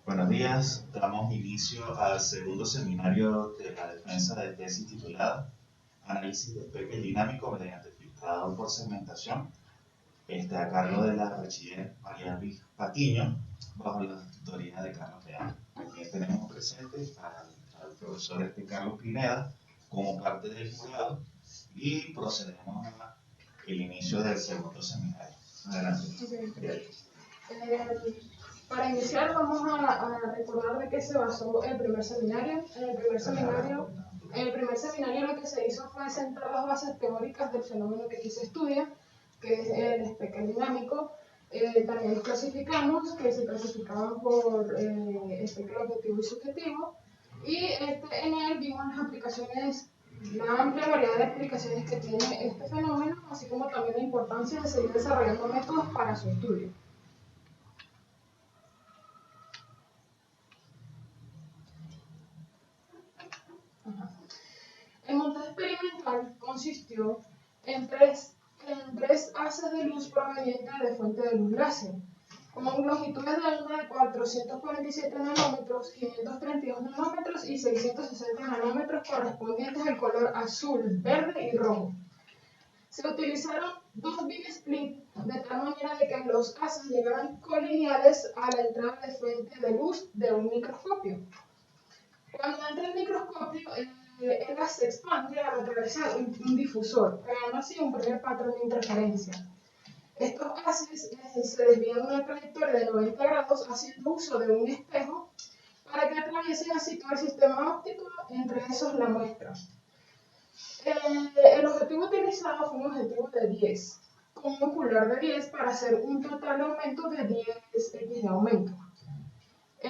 Buenos días, damos inicio al segundo seminario de la defensa de tesis titulada Análisis de espectro dinámico mediante filtrado por segmentación, a cargo de la bachiller María Luis Patiño, bajo la tutoría de Carlos Leal. Aquí tenemos presente al profesor Carlos Pineda como parte del jurado y procedemos al inicio del segundo seminario. Adelante. Para iniciar vamos a recordar de qué se basó el primer seminario. En el primer seminario lo que se hizo fue sentar las bases teóricas del fenómeno que aquí se estudia, que es el espectro dinámico. También los clasificamos, que se clasificaban por espectro objetivo y subjetivo. Y en él vimos las aplicaciones, la amplia variedad de aplicaciones que tiene este fenómeno, así como también la importancia de seguir desarrollando métodos para su estudio. El montaje experimental consistió en tres haces de luz provenientes de fuente de luz láser, con longitudes de onda de 447 nanómetros, 532 nanómetros y 660 nanómetros correspondientes al color azul, verde y rojo. Se utilizaron dos beam split de tal manera de que los haces llegaran colineales a la entrada de fuente de luz de un microscopio. Cuando entra el microscopio, el gas se expande al atravesar un difusor, creando así un primer patrón de interferencia. Estos haces se desvían una trayectoria de 90 grados haciendo uso de un espejo para que atraviesen así todo el sistema óptico, entre esos la muestra. El objetivo utilizado fue un objetivo de 10, con un ocular de 10 para hacer un total aumento de 10x de aumento.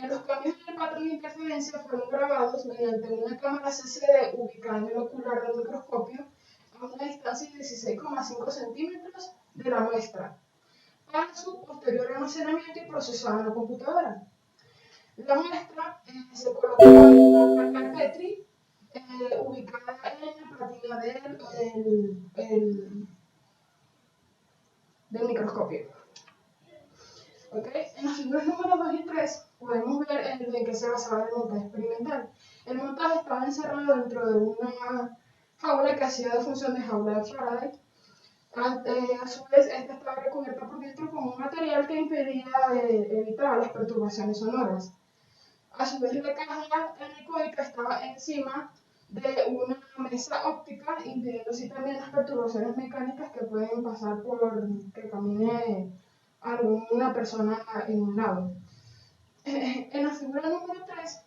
Los cambios en el patrón de interferencia fueron grabados mediante una cámara CCD ubicada en el ocular del microscopio a una distancia de 16,5 centímetros de la muestra, para su posterior almacenamiento y procesado en la computadora. La muestra se colocó en una placa de Petri ubicada en la platina del microscopio. ¿Okay? En las figuras número 2 y 3 podemos ver en qué se basaba el montaje experimental. El montaje estaba encerrado dentro de una jaula que hacía de función de jaula de Faraday. A su vez, esta estaba recubierta por dentro con un material que impedía evitar las perturbaciones sonoras. A su vez, la caja anecoica estaba encima de una mesa óptica, impidiendo así también las perturbaciones mecánicas que pueden pasar por que camine alguna persona en un lado. En la figura número 3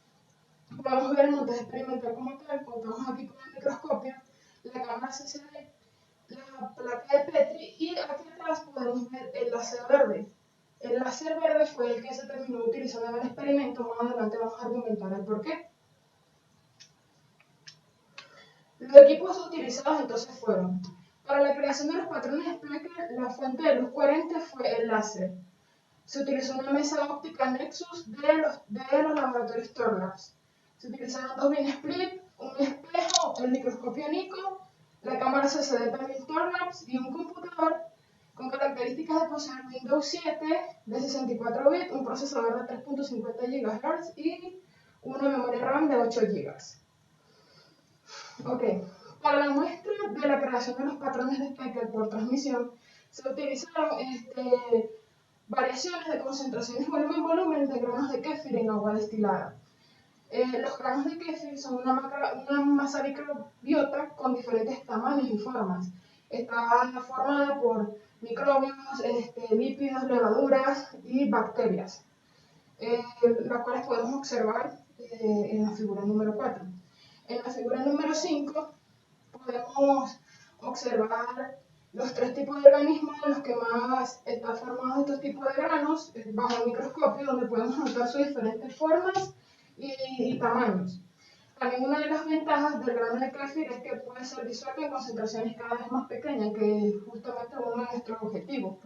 podemos ver el montaje experimental como tal. Contamos aquí con el microscopio, la cámara CCD, la placa de Petri y aquí atrás podemos ver el láser verde. El láser verde fue el que se terminó utilizando en el experimento. Más adelante vamos a argumentar el porqué. Los equipos utilizados entonces fueron: para la creación de los patrones de Speckle, la fuente de luz coherente fue el láser. Se utilizó una mesa óptica Nexus de los laboratorios Torlabs. Se utilizaron dos beam split, un espejo, el microscopio Nico, la cámara CCD también Torlabs y un computador con características de poseer Windows 7 de 64 bits, un procesador de 3.50 GHz y una memoria RAM de 8 GB. Okay. Para la muestra de la creación de los patrones de Speckle por transmisión, se utilizaron variaciones de concentraciones volumen de granos de kéfir en agua destilada. Los granos de kéfir son una masa microbiota con diferentes tamaños y formas. Está formada por microbios, lípidos, levaduras y bacterias, las cuales podemos observar en la figura número 4. En la figura número 5 podemos observar los tres tipos de organismos en los que más están formados estos tipos de granos bajo el microscopio, donde podemos notar sus diferentes formas y tamaños. También una de las ventajas del grano de kéfir es que puede ser disuelto en concentraciones cada vez más pequeñas, que es justamente uno de nuestros objetivos.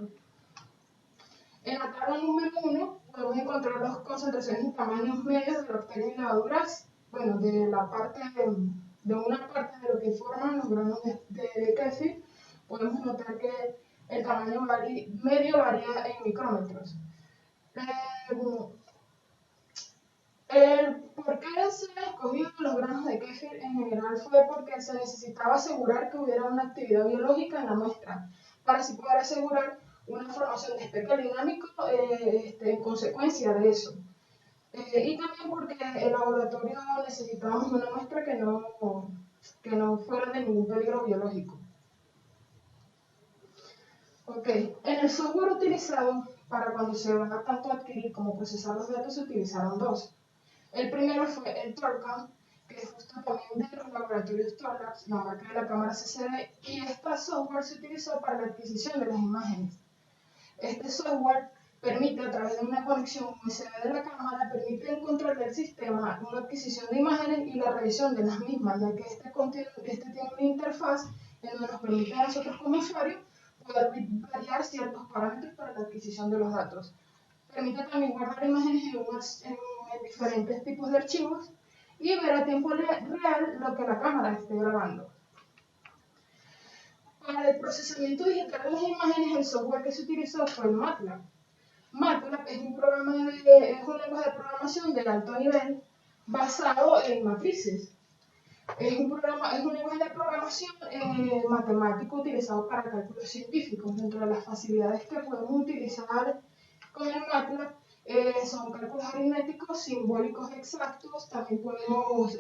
En la tabla número 1 podemos encontrar las concentraciones y tamaños medios de bacterias y levaduras, bueno, de una parte de lo que forman los granos de kéfir. Podemos notar que el tamaño medio varía en micrómetros. Kefir en general fue porque se necesitaba asegurar que hubiera una actividad biológica en la muestra, para así poder asegurar una formación de espectro dinámico en consecuencia de eso. Y también porque el laboratorio necesitábamos una muestra que no fuera de ningún peligro biológico. Ok, en el software utilizado para cuando se van a tanto adquirir como procesar los datos se utilizaron dos. El primero fue el TORCAM, que es justo también de los laboratorios Torlabs, la marca de la cámara CCD, y este software se utilizó para la adquisición de las imágenes. Este software permite, a través de una conexión USB de la cámara, permite el control del sistema, una adquisición de imágenes y la revisión de las mismas, ya que este tiene una interfaz en donde nos permite a nosotros como usuarios poder variar ciertos parámetros para la adquisición de los datos. Permite también guardar imágenes en diferentes tipos de archivos y ver a tiempo real lo que la cámara esté grabando. Para el procesamiento digital de las imágenes, el software que se utilizó fue el MATLAB. MATLAB es un lenguaje de programación de alto nivel basado en matrices. Es un lenguaje de programación matemático utilizado para cálculos científicos. Dentro de las facilidades que podemos utilizar con el MATLAB son cálculos aritméticos, simbólicos exactos. También podemos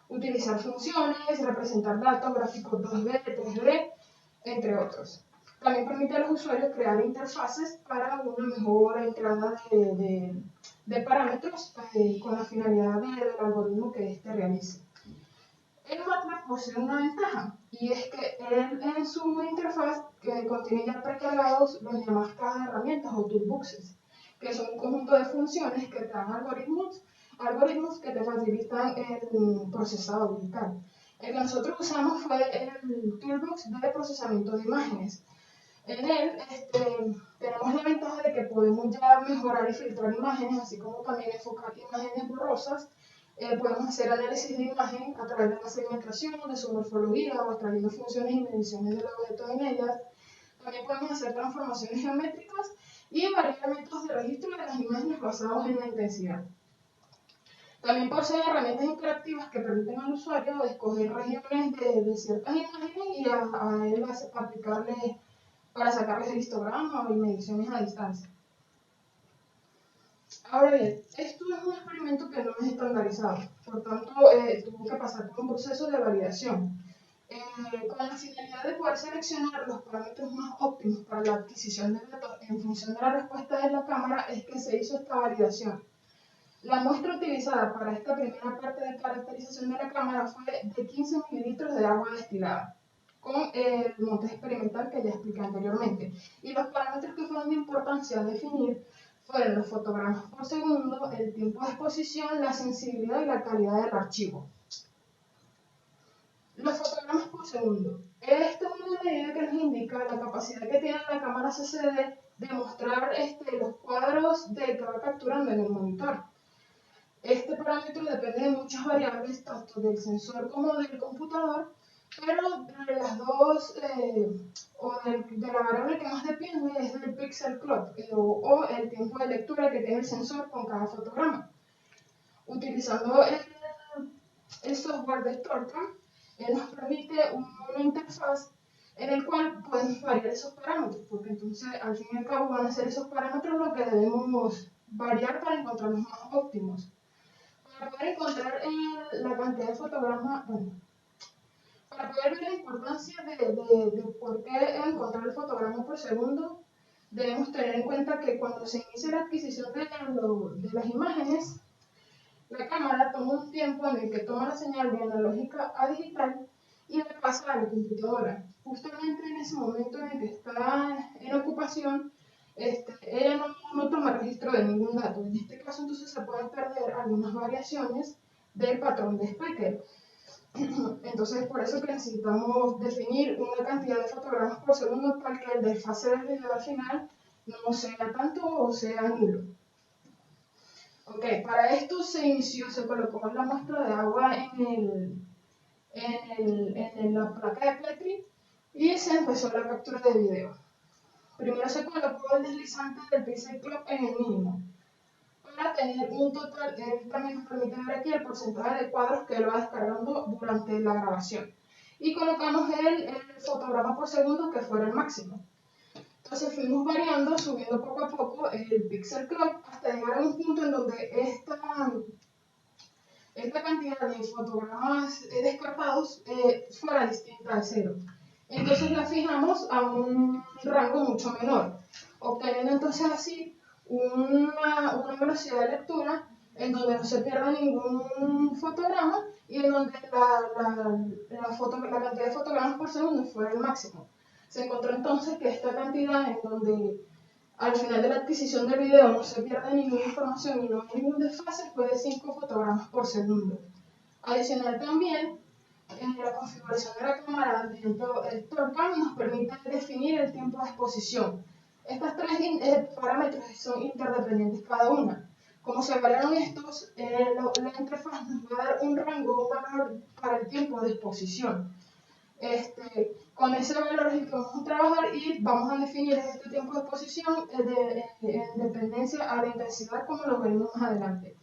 utilizar funciones, representar datos, gráficos 2D, 3D, entre otros. También permite a los usuarios crear interfaces para una mejor entrada de parámetros con la finalidad del algoritmo que éste realice. El MATLAB posee una ventaja, y es que él en su interfaz contiene ya precargados los llamados cajas de herramientas o toolboxes, que son un conjunto de funciones que te dan algoritmos que te facilitan el procesado digital. El que nosotros usamos fue el toolbox de procesamiento de imágenes. En él tenemos la ventaja de que podemos ya mejorar y filtrar imágenes, así como también enfocar imágenes borrosas. Podemos hacer análisis de imagen a través de la segmentación, de su morfología, o extrayendo funciones y mediciones del objeto en ellas. También podemos hacer transformaciones geométricas y variar métodos de registro de las imágenes basados en la intensidad. También posee herramientas interactivas que permiten al usuario escoger regiones de ciertas imágenes y a él aplicarle para sacarles el histograma y mediciones a distancia. Ahora bien, esto es un experimento que no es estandarizado, por tanto tuvo que pasar por un proceso de validación, con la finalidad de poder seleccionar los parámetros más óptimos para la adquisición de datos en función de la respuesta de la cámara. Es que se hizo esta validación. La muestra utilizada para esta primera parte de caracterización de la cámara fue de 15 mililitros de agua destilada, con el montaje experimental que ya expliqué anteriormente. Y los parámetros que fueron de importancia a definir fueron los fotogramas por segundo, el tiempo de exposición, la sensibilidad y la calidad del archivo. Los fotogramas por segundo. Esta es una medida que nos indica la capacidad que tiene la cámara CCD de mostrar los cuadros que va capturando en el monitor. Este parámetro depende de muchas variables, tanto del sensor como del computador, pero de las dos, de la variable que más depende es del pixel clock, o el tiempo de lectura que tiene el sensor con cada fotograma. Utilizando el software de TORCAM, nos permite una interfaz en el cual podemos variar esos parámetros, porque entonces al fin y al cabo van a ser esos parámetros lo que debemos variar para encontrar los más óptimos. Para poder encontrar la cantidad de fotogramas, bueno, para poder ver la importancia de por qué encontrar el fotograma por segundo, debemos tener en cuenta que cuando se inicia la adquisición de las imágenes, la cámara toma un tiempo en el que toma la señal de analógica a digital y la pasa a la computadora. Justamente en ese momento en el que está en ocupación, ella no toma registro de ningún dato. En este caso, entonces, se pueden perder algunas variaciones del patrón de Speckle. Entonces, por eso que necesitamos definir una cantidad de fotogramas por segundo tal que el desfase del video al final no sea tanto o sea nulo. Ok, para esto se colocó la muestra de agua en la placa de Petri y se empezó la captura de video. Primero se colocó el deslizante del pixel clock en el mínimo, para tener un total, él también nos permite ver aquí el porcentaje de cuadros que él va descargando durante la grabación. Y colocamos el fotograma por segundo que fuera el máximo. Entonces fuimos variando, subiendo poco a poco el pixel crop hasta llegar a un punto en donde esta cantidad de fotogramas descartados fuera distinta al cero. Entonces la fijamos a un rango mucho menor, obteniendo entonces así una velocidad de lectura en donde no se pierda ningún fotograma y en donde la cantidad de fotogramas por segundo fuera el máximo. Se encontró entonces que esta cantidad en donde al final de la adquisición del video no se pierde ninguna información y no hay ningún desfase fue de 5 fotogramas por segundo. Adicional también, en la configuración de la cámara mediante el TorCam nos permite definir el tiempo de exposición. Estos tres parámetros son interdependientes cada una. Como se variaron estos, la interfaz nos va a dar un rango, un valor para el tiempo de exposición. Con ese valor es el que vamos a trabajar y vamos a definir este tiempo de exposición en dependencia a la intensidad, como lo veremos más adelante.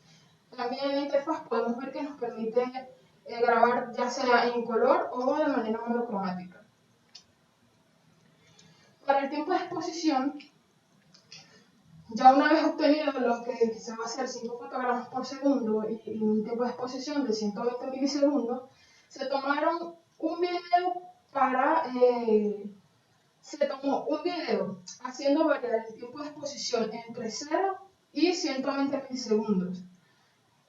También en la interfaz podemos ver que nos permite grabar ya sea en color o de manera monocromática. Para el tiempo de exposición, ya una vez obtenido lo que se va a hacer 5 fotogramas por segundo y un tiempo de exposición de 120 milisegundos, se tomaron un video se tomó un video haciendo variar el tiempo de exposición entre 0 y 120 milisegundos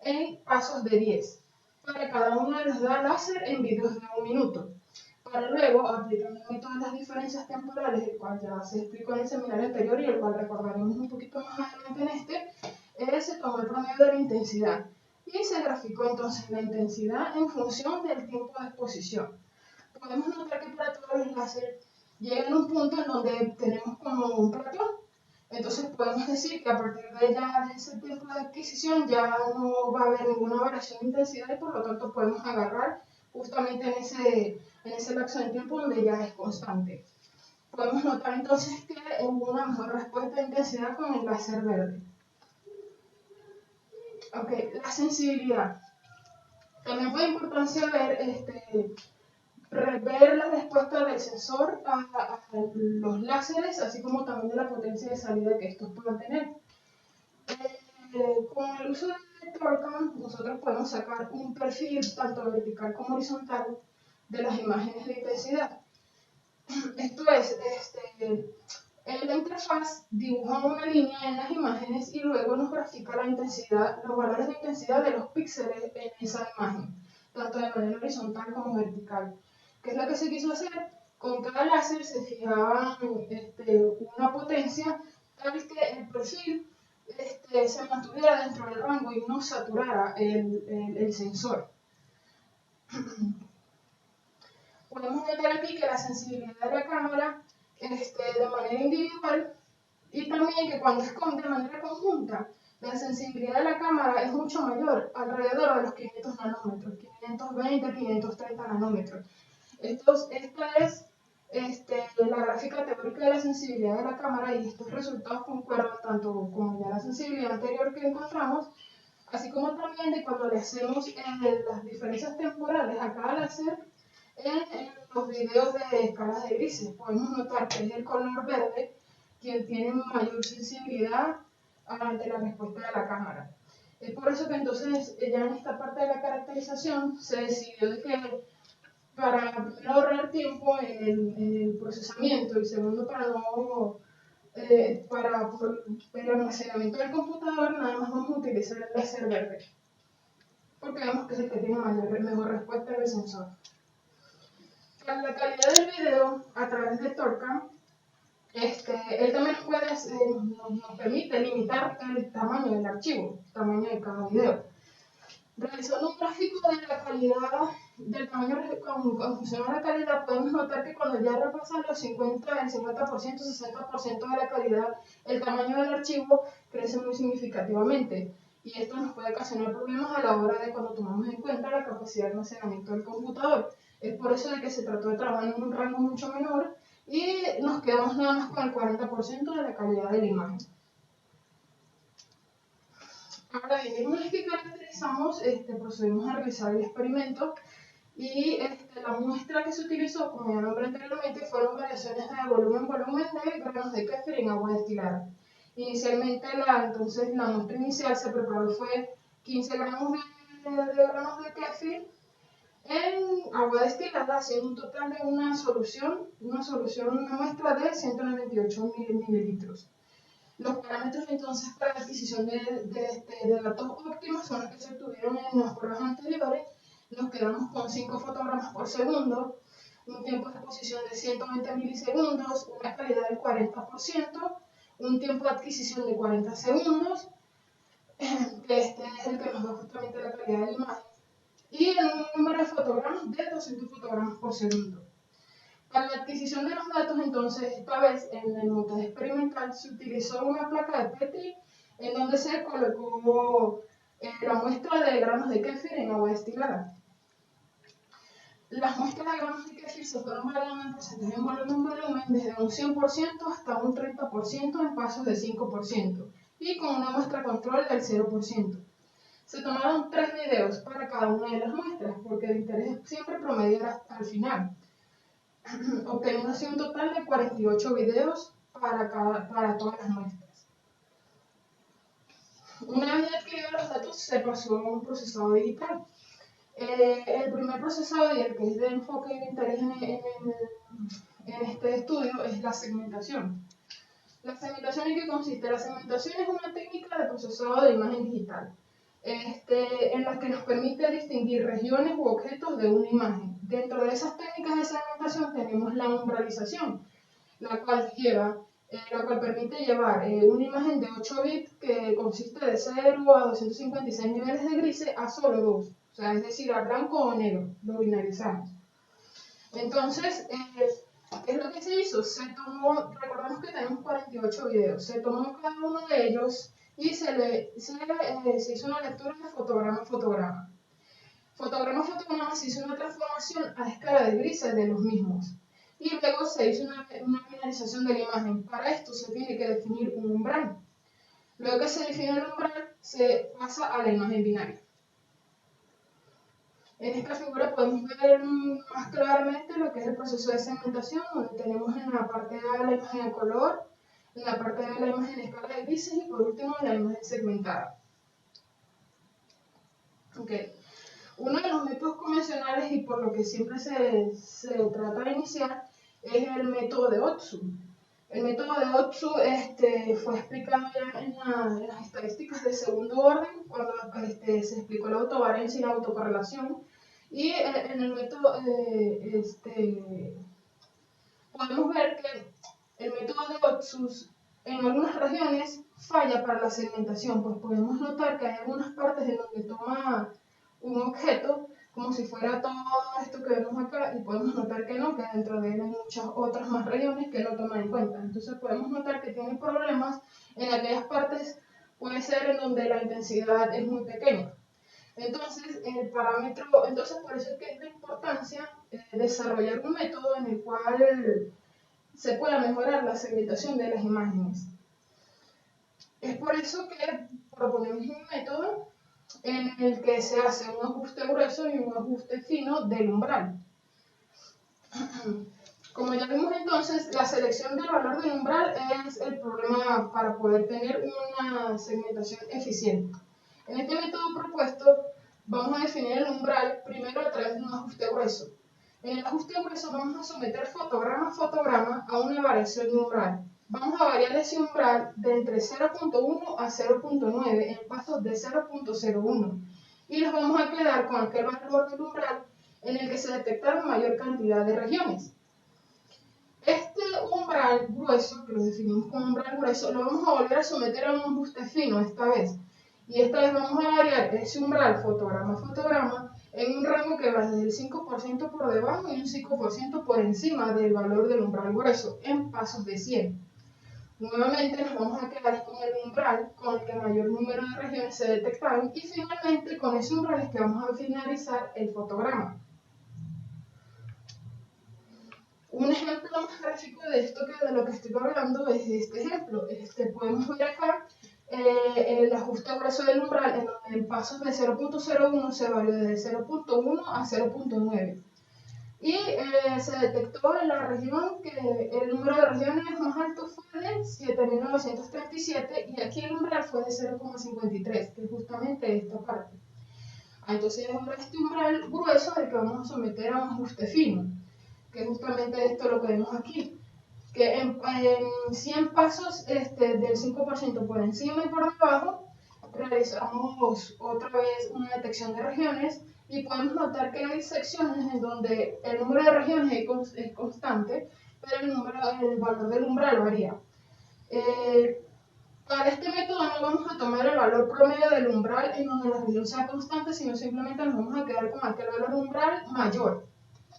en pasos de 10 para cada uno de los dos láser en videos de 1 minuto. Para luego, aplicando el método de las diferencias temporales, el cual ya se explicó en el seminario anterior y el cual recordaremos un poquito más adelante en se tomó el promedio de la intensidad y se graficó entonces la intensidad en función del tiempo de exposición. Podemos notar que para todos los láseres llegan a un punto en donde tenemos como un plató. Entonces podemos decir que a partir de ese tiempo de adquisición ya no va a haber ninguna variación de intensidad y por lo tanto podemos agarrar justamente en ese lapso de tiempo donde ya es constante. Podemos notar entonces que hubo una mejor respuesta de intensidad con el láser verde. Ok, la sensibilidad. También fue de importancia ver la respuesta del sensor a los láseres, así como también de la potencia de salida que estos puedan tener. Con el uso de TorCam, nosotros podemos sacar un perfil tanto vertical como horizontal de las imágenes de intensidad. Esto es, en la interfaz dibuja una línea en las imágenes y luego nos grafica la intensidad, los valores de intensidad de los píxeles en esa imagen, tanto de manera horizontal como vertical. ¿Qué es lo que se quiso hacer? Con cada láser se fijaba una potencia tal que el perfil se mantuviera dentro del rango y no saturara el sensor. Podemos notar aquí que la sensibilidad de la cámara de manera individual y también que cuando es de manera conjunta, la sensibilidad de la cámara es mucho mayor, alrededor de los 500 nanómetros, 520, 530 nanómetros. Esta es la gráfica teórica de la sensibilidad de la cámara y estos resultados concuerdan tanto con ya la sensibilidad anterior que encontramos, así como también de cuando le hacemos las diferencias temporales a cada láser en los videos de escalas de grises. Podemos notar que es el color verde quien tiene mayor sensibilidad ante la respuesta de la cámara. Es por eso que entonces ya en esta parte de la caracterización se decidió de que para primero ahorrar tiempo en el procesamiento y segundo por el almacenamiento del computador nada más vamos a utilizar el láser verde porque vemos que es el que tiene mejor respuesta del sensor. Para la calidad del video a través de TorCam, él también nos permite limitar el tamaño del archivo, el tamaño de cada video. Realizando un gráfico de la calidad, del tamaño con función a la calidad, podemos notar que cuando ya repasan el 50%, 60% de la calidad, el tamaño del archivo crece muy significativamente. Y esto nos puede ocasionar problemas a la hora de cuando tomamos en cuenta la capacidad de almacenamiento del computador. Es por eso de que se trató de trabajar en un rango mucho menor y nos quedamos nada más con el 40% de la calidad de la imagen. Ahora bien, una vez que caracterizamos, procedimos a realizar el experimento y la muestra que se utilizó, como ya nombré anteriormente, fueron variaciones de volumen de granos de kéfir en agua destilada. Inicialmente, entonces, la muestra inicial se preparó fue 15 gramos de granos de kéfir en agua destilada, haciendo un total de una muestra de 198 mililitros. Los parámetros entonces para la adquisición de datos óptimos son los que se obtuvieron en las pruebas anteriores. Nos quedamos con 5 fotogramas por segundo, un tiempo de exposición de 120 milisegundos, una calidad del 40%, un tiempo de adquisición de 40 segundos, que este es el que nos da justamente la calidad de la imagen, y en un número de fotogramas de 200 fotogramas por segundo. Para la adquisición de los datos, entonces, esta vez en el montaje experimental se utilizó una placa de Petri en donde se colocó la muestra de granos de kéfir en agua destilada. Las muestras de granos de kéfir se fueron variando en porcentaje en volumen desde un 100% hasta un 30% en pasos de 5% y con una muestra control del 0%. Se tomaron 3 videos para cada una de las muestras porque el interés es siempre promediar al final. Obteniendo así un total de 48 videos para todas las muestras. Una vez adquiridos los datos, se pasó a un procesador digital. El primer procesador y el que es de enfoque y de interés en este estudio es la segmentación. ¿La segmentación en qué consiste? La segmentación es una técnica de procesado de imagen digital, en la que nos permite distinguir regiones u objetos de una imagen. Dentro de esas técnicas de segmentación tenemos la umbralización, la cual permite llevar una imagen de 8 bits que consiste de 0 a 256 niveles de grises a solo 2, o sea, es decir, a blanco o negro, lo binarizamos. Entonces, ¿qué es lo que se hizo? Recordemos que tenemos 48 videos, se tomó cada uno de ellos y se hizo una lectura de fotograma a fotograma. Fotograma a fotograma se hizo una transformación a escala de grises de los mismos. Y luego se hizo una binarización de la imagen. Para esto se tiene que definir un umbral. Luego que se define el umbral, se pasa a la imagen binaria. En esta figura podemos ver más claramente lo que es el proceso de segmentación, donde tenemos en la parte A la imagen a color, en la parte B la imagen en escala de grises y por último la imagen segmentada. Okay. Uno de los métodos convencionales y por lo que siempre se trata de iniciar es el método de Otsu. El método de Otsu fue explicado ya en las estadísticas de segundo orden, cuando se explicó la autovariancia y la autocorrelación. Y en el método podemos ver que el método de Otsu en algunas regiones falla para la segmentación, pues podemos notar que hay algunas partes en donde toma un objeto como si fuera todo esto que vemos acá y podemos notar que no, que dentro de él hay muchas otras más regiones que no toman en cuenta. Entonces podemos notar que tiene problemas en aquellas partes, puede ser en donde la intensidad es muy pequeña. Entonces, por eso es que es la importancia desarrollar un método en el cual se pueda mejorar la segmentación de las imágenes. Es por eso que proponemos un método en el que se hace un ajuste grueso y un ajuste fino del umbral. Como ya vimos entonces, la selección del valor del umbral es el problema para poder tener una segmentación eficiente. En este método propuesto, vamos a definir el umbral primero a través de un ajuste grueso. En el ajuste grueso vamos a someter fotograma a fotograma a una variación de umbral. Vamos a variar ese umbral de entre 0.1 a 0.9 en pasos de 0.01 y los vamos a quedar con aquel valor del umbral en el que se detectaron mayor cantidad de regiones. Este umbral grueso, que lo definimos como umbral grueso, lo vamos a volver a someter a un ajuste fino esta vez. Y esta vez vamos a variar ese umbral fotograma a fotograma en un rango que va desde el 5% por debajo y un 5% por encima del valor del umbral grueso en pasos de 100. Nuevamente nos vamos a quedar con el umbral con el que mayor número de regiones se detectaron y finalmente con ese umbral es que vamos a finalizar el fotograma. Un ejemplo más gráfico de esto de lo que estoy hablando es este ejemplo. Podemos ver acá el ajuste grueso del umbral, en donde en pasos de 0.01 se varió de 0.1 a 0.9. Y se detectó en la región que el número de regiones más alto fue de 7.937 y aquí el umbral fue de 0,53, que es justamente esta parte. Entonces ahora este umbral grueso es el que vamos a someter a un ajuste fino, que es justamente esto lo que vemos aquí, que en 100 pasos del 5% por encima y por debajo, realizamos otra vez una detección de regiones y podemos notar que hay secciones en donde el número de regiones es constante, pero el valor del umbral varía. Para este método no vamos a tomar el valor promedio del umbral en donde la región sea constante, sino simplemente nos vamos a quedar con aquel valor umbral mayor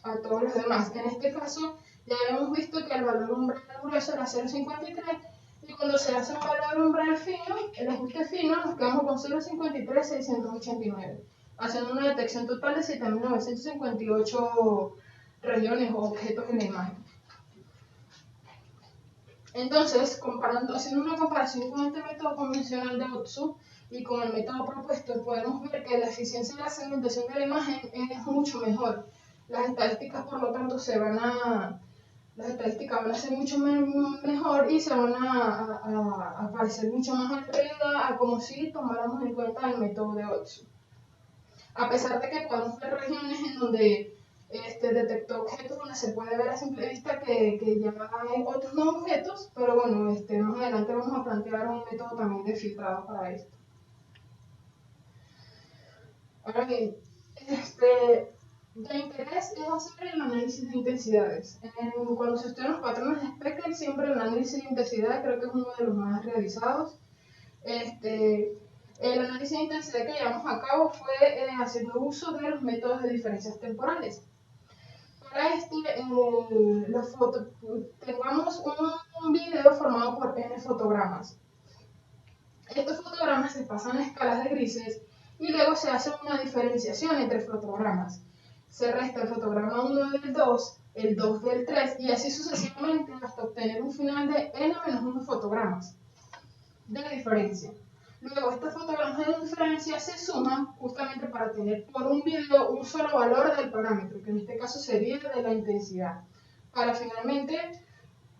a todos los demás. En este caso, ya hemos visto que el valor umbral grueso era 0,53 y cuando se hace un valor umbral fino, el ajuste fino, nos quedamos con 0,53,689, haciendo una detección total de 7.958 regiones o objetos en la imagen. Entonces, haciendo una comparación con este método convencional de Otsu y con el método propuesto, podemos ver que la eficiencia de la segmentación de la imagen es mucho mejor. Las estadísticas, por lo tanto, las estadísticas van a ser mucho mejor y se van a parecer mucho más a la realidad a como si tomáramos en cuenta el método de Otsu. A pesar de que podemos ver regiones en donde detectó objetos donde se puede ver a simple vista que ya hay otros nuevos objetos, pero bueno, más adelante vamos a plantear un método también de filtrado para esto. Ahora bien, de interés es hacer el análisis de intensidades. Cuando se estudian los patrones de Speckle, siempre el análisis de intensidad creo que es uno de los más realizados. El análisis de intensidad que llevamos a cabo fue haciendo uso de los métodos de diferencias temporales. Para tengamos un video formado por n fotogramas. Estos fotogramas se pasan a escalas de grises y luego se hace una diferenciación entre fotogramas. Se resta el fotograma 1 del 2, el 2 del 3 y así sucesivamente hasta obtener un final de n-1 fotogramas de diferencia. Luego, estos fotogramas de diferencia se suman justamente para tener por un video un solo valor del parámetro, que en este caso sería de la intensidad, para finalmente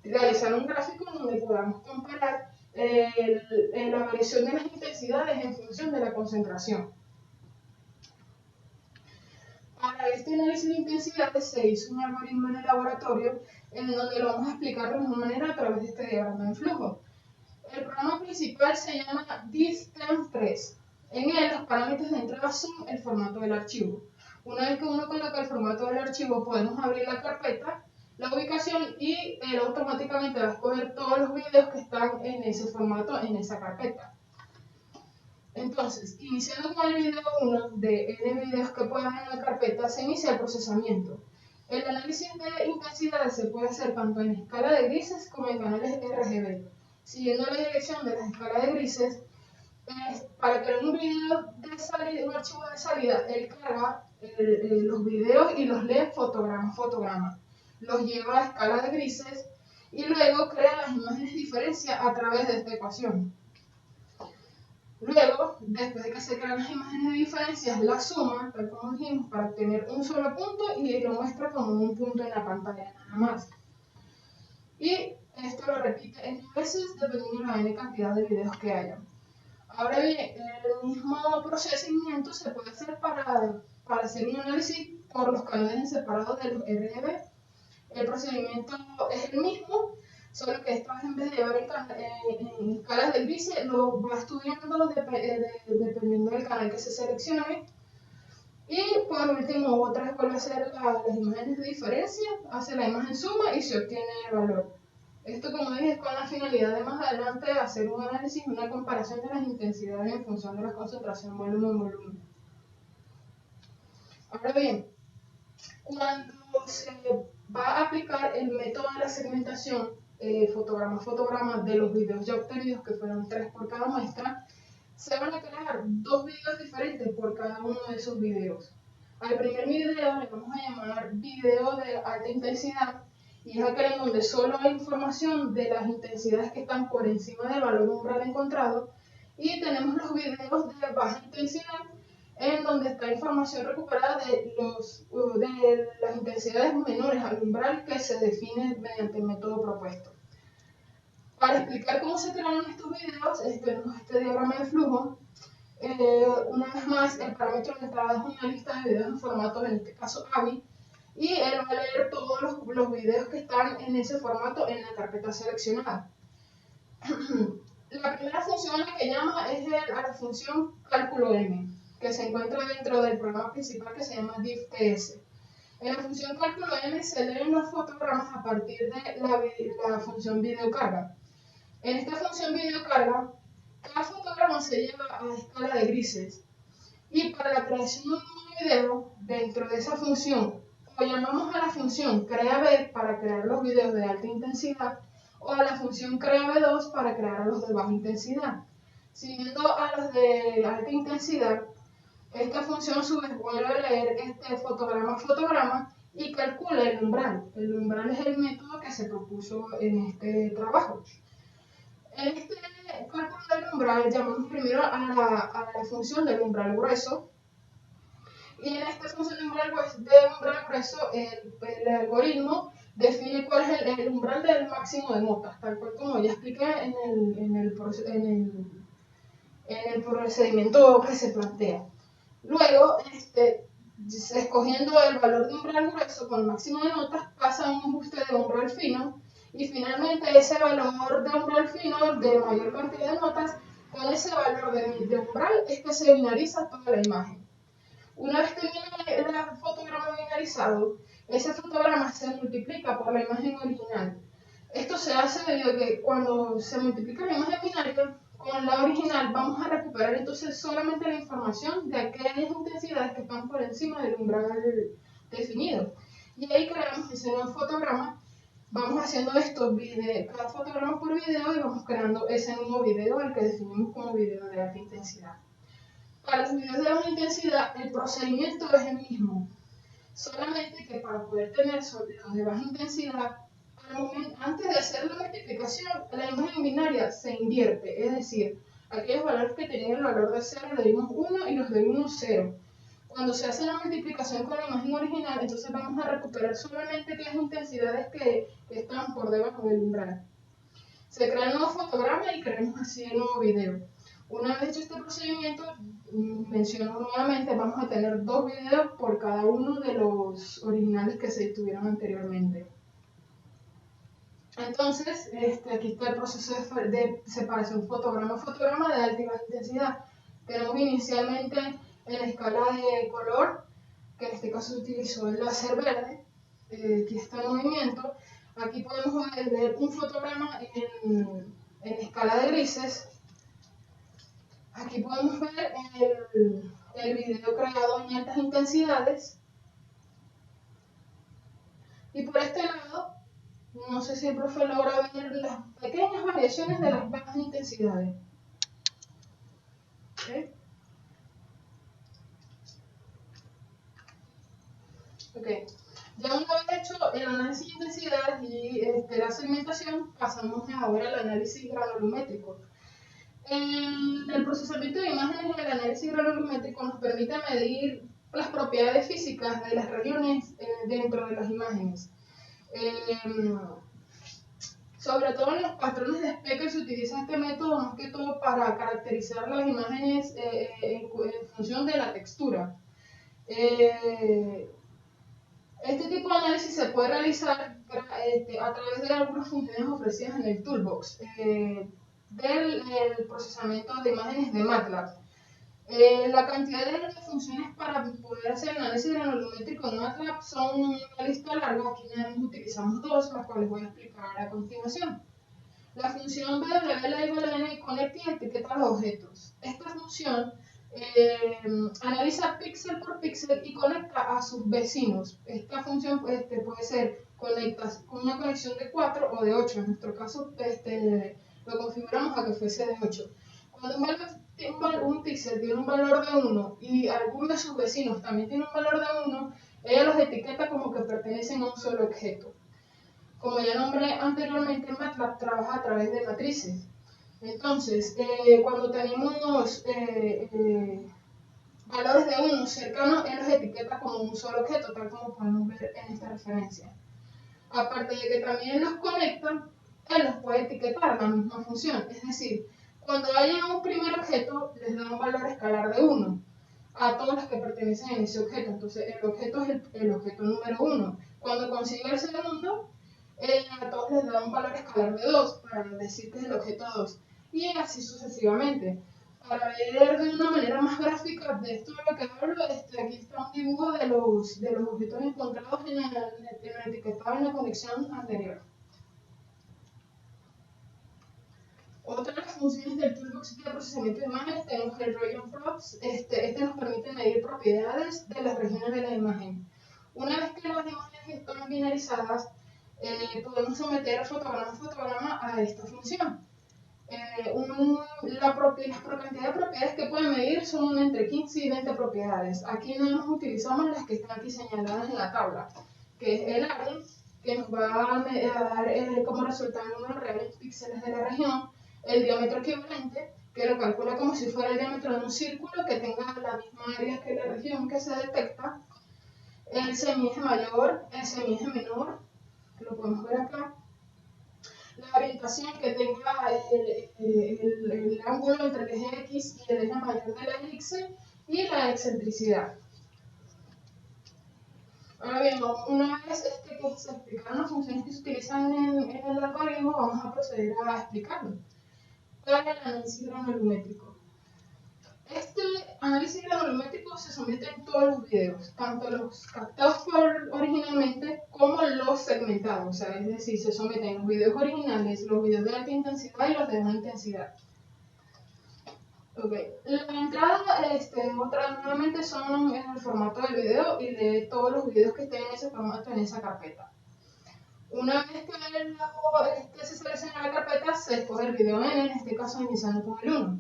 realizar un gráfico donde podamos comparar la variación de las intensidades en función de la concentración. Para este análisis de intensidades se hizo un algoritmo en el laboratorio en donde lo vamos a explicar de mejor manera a través de este diagrama de flujo. El programa principal se llama DISTEM3. En él los parámetros de entrada son el formato del archivo. Una vez que uno coloca el formato del archivo, podemos abrir la carpeta, la ubicación y él automáticamente va a escoger todos los videos que están en ese formato, en esa carpeta. Entonces, iniciando con el video 1 de n videos que puedan en la carpeta, se inicia el procesamiento. El análisis de intensidades se puede hacer tanto en escala de grises como en canales RGB. Siguiendo la dirección de la escala de grises, para crear un video de salida, un archivo de salida, él carga los videos y los lee fotograma a fotograma. Los lleva a escala de grises y luego crea las imágenes de diferencia a través de esta ecuación. Luego, después de que se crean las imágenes de diferencias, la suma, tal como dijimos, para obtener un solo punto y lo muestra como un punto en la pantalla nada más. Y esto lo repite n veces dependiendo de la n cantidad de videos que haya. Ahora bien, el mismo procesamiento se puede hacer para hacer un análisis por los canales en separado de los RGB. El procedimiento es el mismo, solo que esta vez en vez de llevar en escalas del grises, lo va estudiando dependiendo del canal que se seleccione. Y por último, otra vez vuelve a hacer las imágenes de diferencia, hace la imagen suma y se obtiene el valor. Esto, como dije, es con la finalidad de más adelante hacer un análisis y una comparación de las intensidades en función de la concentración volumen-volumen. Ahora bien, cuando se va a aplicar el método de la segmentación fotograma a fotograma de los videos ya obtenidos, que fueron 3 por cada muestra, se van a crear 2 videos diferentes por cada uno de esos videos. Al primer video le vamos a llamar video de alta intensidad y es aquel en donde solo hay información de las intensidades que están por encima del valor umbral encontrado, Y tenemos los videos de baja intensidad, en donde está información recuperada de las intensidades menores al umbral que se define mediante el método propuesto. Para explicar cómo se crearon estos videos, tenemos este diagrama de flujo. Una vez más, el parámetro de entrada es una lista de videos en formato, en este caso AVI, y él va a leer todos los videos que están en ese formato en la carpeta seleccionada. La primera función a la que llama es a la función cálculo M, que se encuentra dentro del programa principal que se llama DIV-TS. En la función cálculo M se leen los fotogramas a partir de la función videocarga. En esta función videocarga, cada fotograma se lleva a escala de grises. Y para la creación de un nuevo video, dentro de esa función, o llamamos a la función CreaV para crear los videos de alta intensidad, o a la función CreaV2 para crear los de baja intensidad. Siguiendo a los de alta intensidad, esta función a su vez vuelve a leer este fotograma y calcula el umbral. El umbral es el método que se propuso en este trabajo. En este cálculo del umbral llamamos primero a la función del umbral grueso. Y en esta función de umbral grueso, el algoritmo define cuál es el umbral del máximo de notas, tal cual como ya expliqué en el procedimiento que se plantea. Luego, escogiendo el valor de umbral grueso con el máximo de notas, pasa a un ajuste de umbral fino, y finalmente ese valor de umbral fino de mayor cantidad de notas, con ese valor de umbral es que se binariza toda la imagen. Una vez termina el fotograma binarizado, ese fotograma se multiplica por la imagen original. Esto se hace debido a que cuando se multiplica la imagen binaria con la original, vamos a recuperar entonces solamente la información de aquellas intensidades que están por encima del umbral definido. Y ahí creamos ese nuevo fotograma. Vamos haciendo esto cada fotograma por video y vamos creando ese nuevo video, el que definimos como video de alta intensidad. Para los videos de baja intensidad, el procedimiento es el mismo, solamente que para poder tener los de baja intensidad, antes de hacer la multiplicación, la imagen binaria se invierte, es decir, aquellos valores que tenían el valor de 0 le dimos 1 y los de 1, 0. Cuando se hace la multiplicación con la imagen original, entonces vamos a recuperar solamente aquellas intensidades que están por debajo del umbral. Se crea el nuevo fotograma y creamos así el nuevo video. Una vez hecho este procedimiento, menciono nuevamente, vamos a tener 2 videos por cada uno de los originales que se tuvieron anteriormente. Entonces, aquí está el proceso de separación fotograma-fotograma de alta y baja intensidad. Tenemos inicialmente en la escala de color, que en este caso se utilizó el láser verde, aquí está el movimiento. Aquí podemos ver un fotograma en escala de grises. Aquí podemos ver el video creado en altas intensidades. Y por este lado, no sé si el profe logra ver las pequeñas variaciones de las bajas intensidades. ¿Okay? Okay. Ya una vez hecho el análisis de intensidad y la segmentación, pasamos ahora al análisis granulométrico. El procesamiento de imágenes en el análisis granulométrico nos permite medir las propiedades físicas de las regiones dentro de las imágenes. Sobre todo en los patrones de Speckle se utiliza este método más que todo para caracterizar las imágenes en función de la textura. Este tipo de análisis se puede realizar a través de algunas funciones ofrecidas en el Toolbox del procesamiento de imágenes de MATLAB. La cantidad de funciones para poder hacer el análisis granulométrico en MATLAB son una lista larga. Aquí nada más utilizamos 2, las cuales voy a explicar a continuación. La función WLN conecta y etiqueta los objetos. Esta función analiza píxel por píxel y conecta a sus vecinos. Esta función puede ser con una conexión de 4 o de 8. En nuestro caso lo configuramos a que fuese de 8. Cuando un píxel tiene un valor de 1 y alguno de sus vecinos también tiene un valor de 1, ella los etiqueta como que pertenecen a un solo objeto. Como ya nombré anteriormente, MATLAB trabaja a través de matrices. Entonces, cuando tenemos valores de 1 cercanos, él los etiqueta como un solo objeto, tal como podemos ver en esta referencia. Aparte de que también los conecta, él los puede etiquetar la misma función. Es decir, cuando haya un primer objeto, les da un valor escalar de 1 a todos los que pertenecen a ese objeto. Entonces, el objeto es el objeto número 1. Cuando consigue el segundo, a todos les da un valor escalar de 2 para decir que es el objeto 2. Y así sucesivamente. Para ver de una manera más gráfica de esto de lo que hablo, aquí está un dibujo de los objetos encontrados en el etiquetado en la conexión anterior. Otra de las funciones del toolbox de procesamiento de imágenes tenemos el region props. Este nos permite medir propiedades de las regiones de la imagen. Una vez que las imágenes están binarizadas, podemos someter fotograma a fotograma a esta función. La cantidad de propiedades que pueden medir son entre 15 y 20 propiedades. Aquí nada más utilizamos las que están aquí señaladas en la tabla, que es el área, que nos va a dar como resultado el número real en píxeles de la región, el diámetro equivalente, que lo calcula como si fuera el diámetro de un círculo que tenga la misma área que la región que se detecta, el semieje mayor, el semieje menor, que lo podemos ver acá, la orientación que tenga el ángulo entre el eje X y el eje mayor de la elipse, y la excentricidad. Ahora bien, una vez que se explicaron las funciones que se utilizan en el algoritmo, vamos a proceder a explicarlo. ¿Cuál es el análisis granulométrico? Este análisis granulométrico se somete en todos los videos, tanto los captados originalmente como los segmentados, o sea, es decir, se someten los videos originales, los videos de alta intensidad y los de baja intensidad. Okay. La entrada, nuevamente son en el formato del video y de todos los videos que estén en ese formato en esa carpeta. Una vez que se selecciona la carpeta, se escoge el video N, en este caso iniciando con el 1.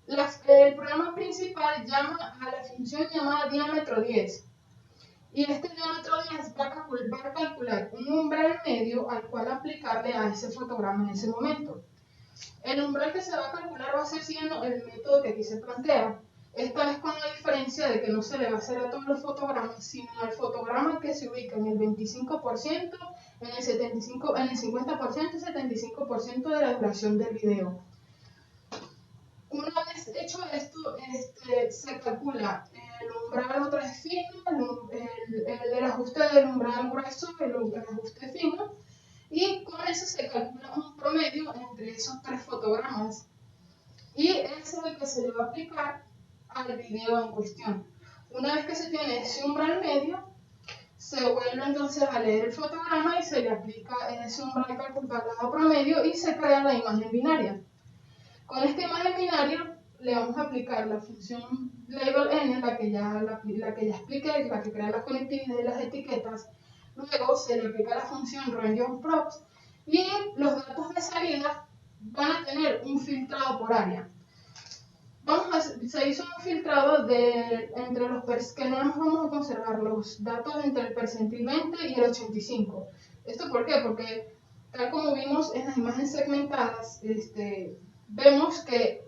El programa principal llama a la función llamada diámetro 10. Y este diámetro 10 va a calcular un umbral medio al cual aplicarle a ese fotograma en ese momento. El umbral que se va a calcular va a ser siguiendo el método que aquí se plantea. Esta vez con la diferencia de que no se le va a hacer a todos los fotogramas, sino al fotograma que se ubica en el 25%, en el 75%, en el 50% y 75% de la duración del video. Una vez hecho esto, se calcula el umbral otra vez fino, el ajuste del umbral grueso, el ajuste fino, y con eso se calcula un promedio entre esos tres fotogramas. Y ese es el que se le va a aplicar al video en cuestión. Una vez que se tiene ese umbral medio, se vuelve entonces a leer el fotograma y se le aplica ese umbral calculado promedio y se crea la imagen binaria. Con esta imagen binaria le vamos a aplicar la función label n, la que ya expliqué, la que crea las conectividades de las etiquetas. Luego se le aplica la función region props y los datos de salida van a tener un filtrado por área. Se hizo un filtrado entre los que nada más vamos a conservar los datos entre el percentil 20 y el 85. ¿Esto por qué? Porque tal como vimos en las imágenes segmentadas, vemos que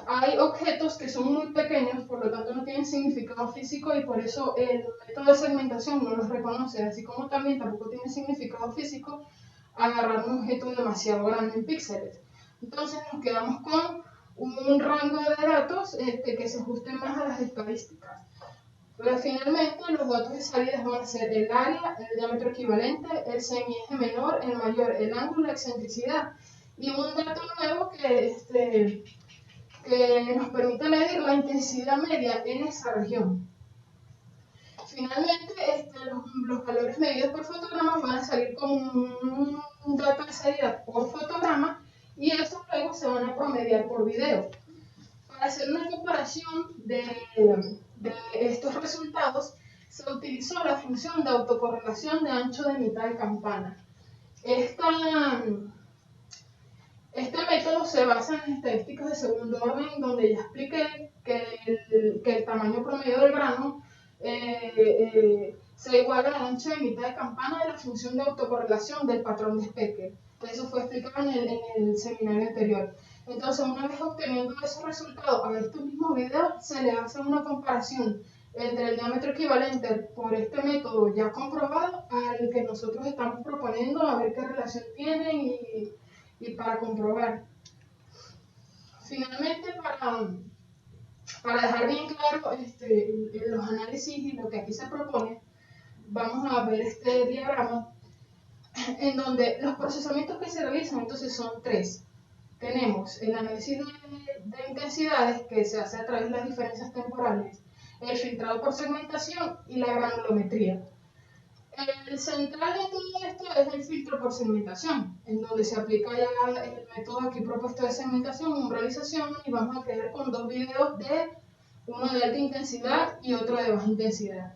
hay objetos que son muy pequeños, por lo tanto no tienen significado físico y por eso el método de segmentación no los reconoce, así como también tampoco tiene significado físico agarrar un objeto demasiado grande en píxeles. Entonces nos quedamos con un rango de datos que se ajuste más a las estadísticas. Pero finalmente los datos de salida van a ser el área, el diámetro equivalente, el semieje menor, el mayor, el ángulo, la excentricidad. Y un dato nuevo que nos permite medir la intensidad media en esa región. Finalmente, los valores medidos por fotograma van a salir como un dato de salida por fotograma y estos luego se van a promediar por video. Para hacer una comparación de estos resultados, se utilizó la función de autocorrelación de ancho de mitad de campana. Este método se basa en estadísticas de segundo orden, donde ya expliqué que el tamaño promedio del grano se iguala al ancho de mitad de campana de la función de autocorrelación del patrón de Specker. Eso fue explicado en el seminario anterior. Entonces, una vez obteniendo esos resultados a estos mismos videos, se le hace una comparación entre el diámetro equivalente por este método ya comprobado al que nosotros estamos proponiendo, a ver qué relación tienen y para comprobar. Finalmente, para dejar bien claro los análisis y lo que aquí se propone, vamos a ver este diagrama en donde los procesamientos que se realizan entonces son tres. Tenemos el análisis de intensidades que se hace a través de las diferencias temporales, el filtrado por segmentación y la granulometría. El central de todo esto es el filtro por segmentación, en donde se aplica ya el método aquí propuesto de segmentación, umbralización, y vamos a quedar con dos videos uno de alta intensidad y otro de baja intensidad.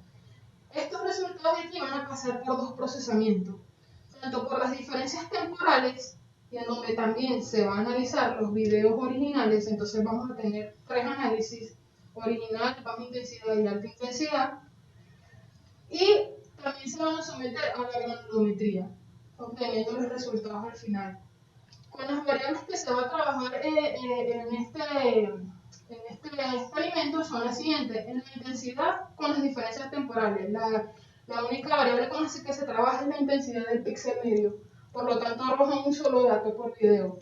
Estos resultados de aquí van a pasar por dos procesamientos, tanto por las diferencias temporales, y en donde también se van a analizar los videos originales. Entonces vamos a tener tres análisis: original, baja intensidad y alta intensidad, y también se van a someter a la granulometría, obteniendo los resultados al final. Con las variables que se va a trabajar en este experimento son las siguientes: en la intensidad con las diferencias temporales. La única variable con la que se trabaja es la intensidad del píxel medio, por lo tanto arroja un solo dato por video.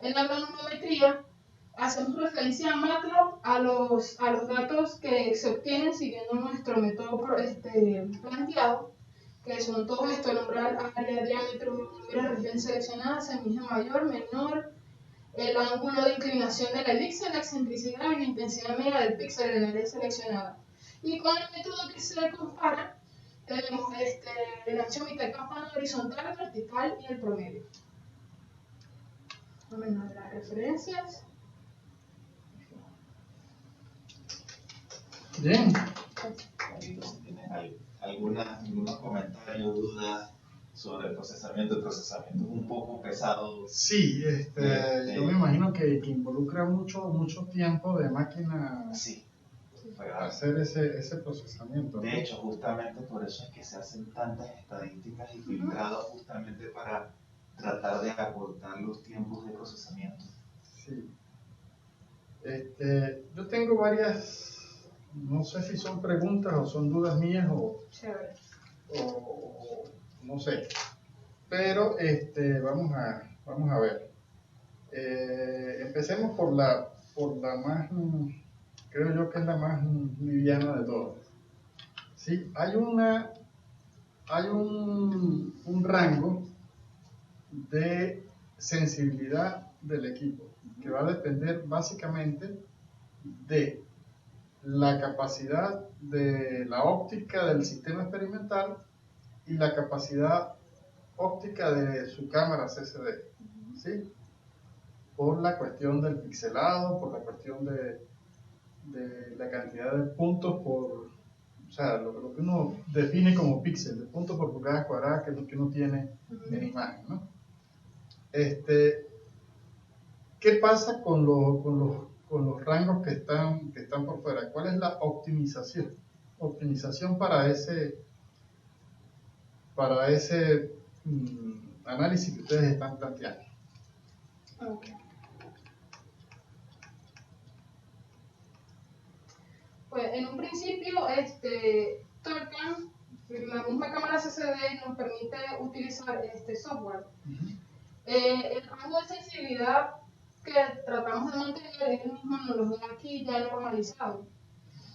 En la granulometría hacemos referencia a MATLAB a los datos que se obtienen siguiendo nuestro método planteado, que son todos estos: el umbral, área, diámetro, número de región seleccionada, semilla mayor, menor, el ángulo de inclinación de la elipse, la excentricidad y la intensidad media del píxel en el área seleccionada. Y con el método que se compara, tenemos el ancho mitad campana horizontal, vertical y el promedio. Vamos a ver las referencias. Bien. Si tienes algunos comentarios, dudas sobre el procesamiento es un poco pesado. Sí, yo me imagino que involucra mucho tiempo de máquina. Sí. Hacer ese procesamiento, ¿no? De hecho, justamente por eso es que se hacen tantas estadísticas y filtrados, justamente para tratar de acortar los tiempos de procesamiento. Sí. Yo tengo varias, no sé si son preguntas o son dudas mías o no sé, pero vamos a ver. Empecemos por la más, creo yo que es la más liviana de todas. Sí, hay un rango de sensibilidad del equipo que va a depender básicamente de la capacidad de la óptica del sistema experimental y la capacidad óptica de su cámara CCD, ¿sí? Por la cuestión del pixelado, por la cuestión de la cantidad de puntos o sea, lo que uno define como píxel, de puntos por pulgada cuadrada, que es lo que uno tiene en imagen, ¿no? ¿Qué pasa con los rangos que están por fuera? ¿Cuál es la optimización? Optimización para ese análisis que ustedes están planteando. Okay. Pues en un principio, Torcan, la misma cámara CCD, nos permite utilizar este software. El rango de sensibilidad que tratamos de mantener es el mismo, nos lo da aquí ya normalizado.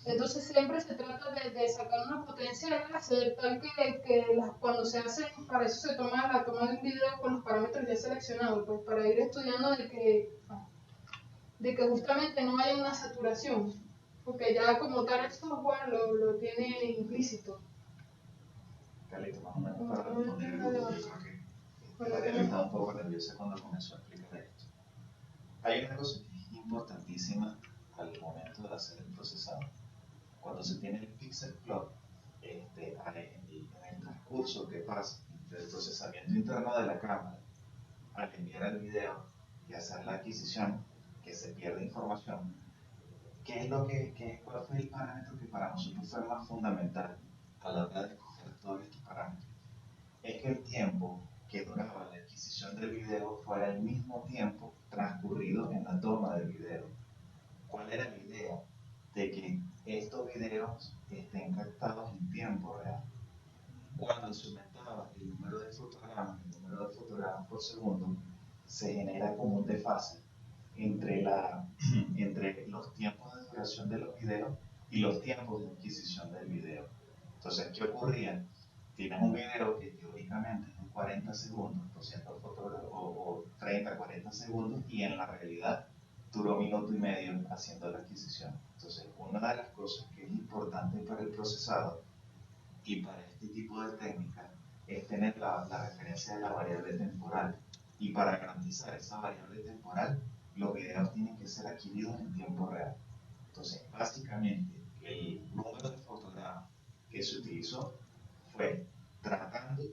Entonces siempre se trata de sacar una potencia de láser tal que cuando se hace, para eso se toma la toma de un video con los parámetros ya seleccionados, pues para ir estudiando de que justamente no haya una saturación, porque ya como tal el software lo tiene implícito. Carlito, más o menos para responder Mariela estaba un poco nerviosa cuando comenzó a explicar esto. Hay una cosa que es importantísima al momento de hacer el procesado. Cuando se tiene el pixel plot, en el transcurso que pasa entre el procesamiento interno de la cámara al enviar el video y hacer la adquisición, que se pierde información, ¿cuál fue el parámetro que para nosotros fue más fundamental a la hora de escoger todos estos parámetros? Es que el tiempo que duraba la adquisición del video fuera el mismo tiempo transcurrido en la toma del video. ¿Cuál era la idea? De que estos videos estén captados en tiempo real. Cuando se aumentaba el número de fotogramas por segundo, se genera como un desfase entre, entre los tiempos de duración de los videos y los tiempos de adquisición del video. Entonces, ¿qué ocurría? Tienes un video que teóricamente es de 40 segundos, 200 fotogramas, o 30, 40 segundos, y en la realidad duró 1 minuto y medio haciendo la adquisición. Entonces, una de las cosas que es importante para el procesado y para este tipo de técnicas es tener la referencia de la variable temporal. Y para garantizar esa variable temporal, los videos tienen que ser adquiridos en tiempo real. Entonces, básicamente, el número de fotogramas que se utilizó fue tratando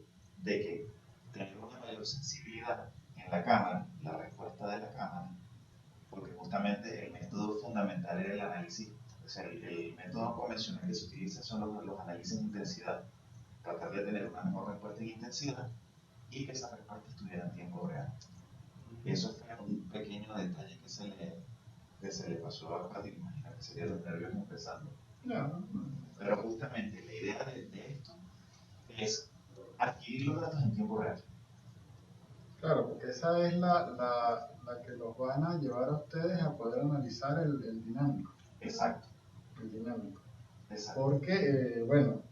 de que tener una mayor sensibilidad en la cámara, la respuesta de la cámara, porque justamente el método fundamental era el análisis, o sea, el método convencional que se utiliza son los análisis de intensidad, tratar de tener una mejor respuesta en intensidad y que esa respuesta estuviera en tiempo real. Eso fue un pequeño detalle que se le pasó a Pati, imagina que sería los nervios empezando. No. Pero justamente la idea de esto es adquirir los datos en tiempo real. Claro, porque esa es la que los van a llevar a ustedes a poder analizar el dinámico. Exacto. El dinámico. Exacto. Porque, bueno,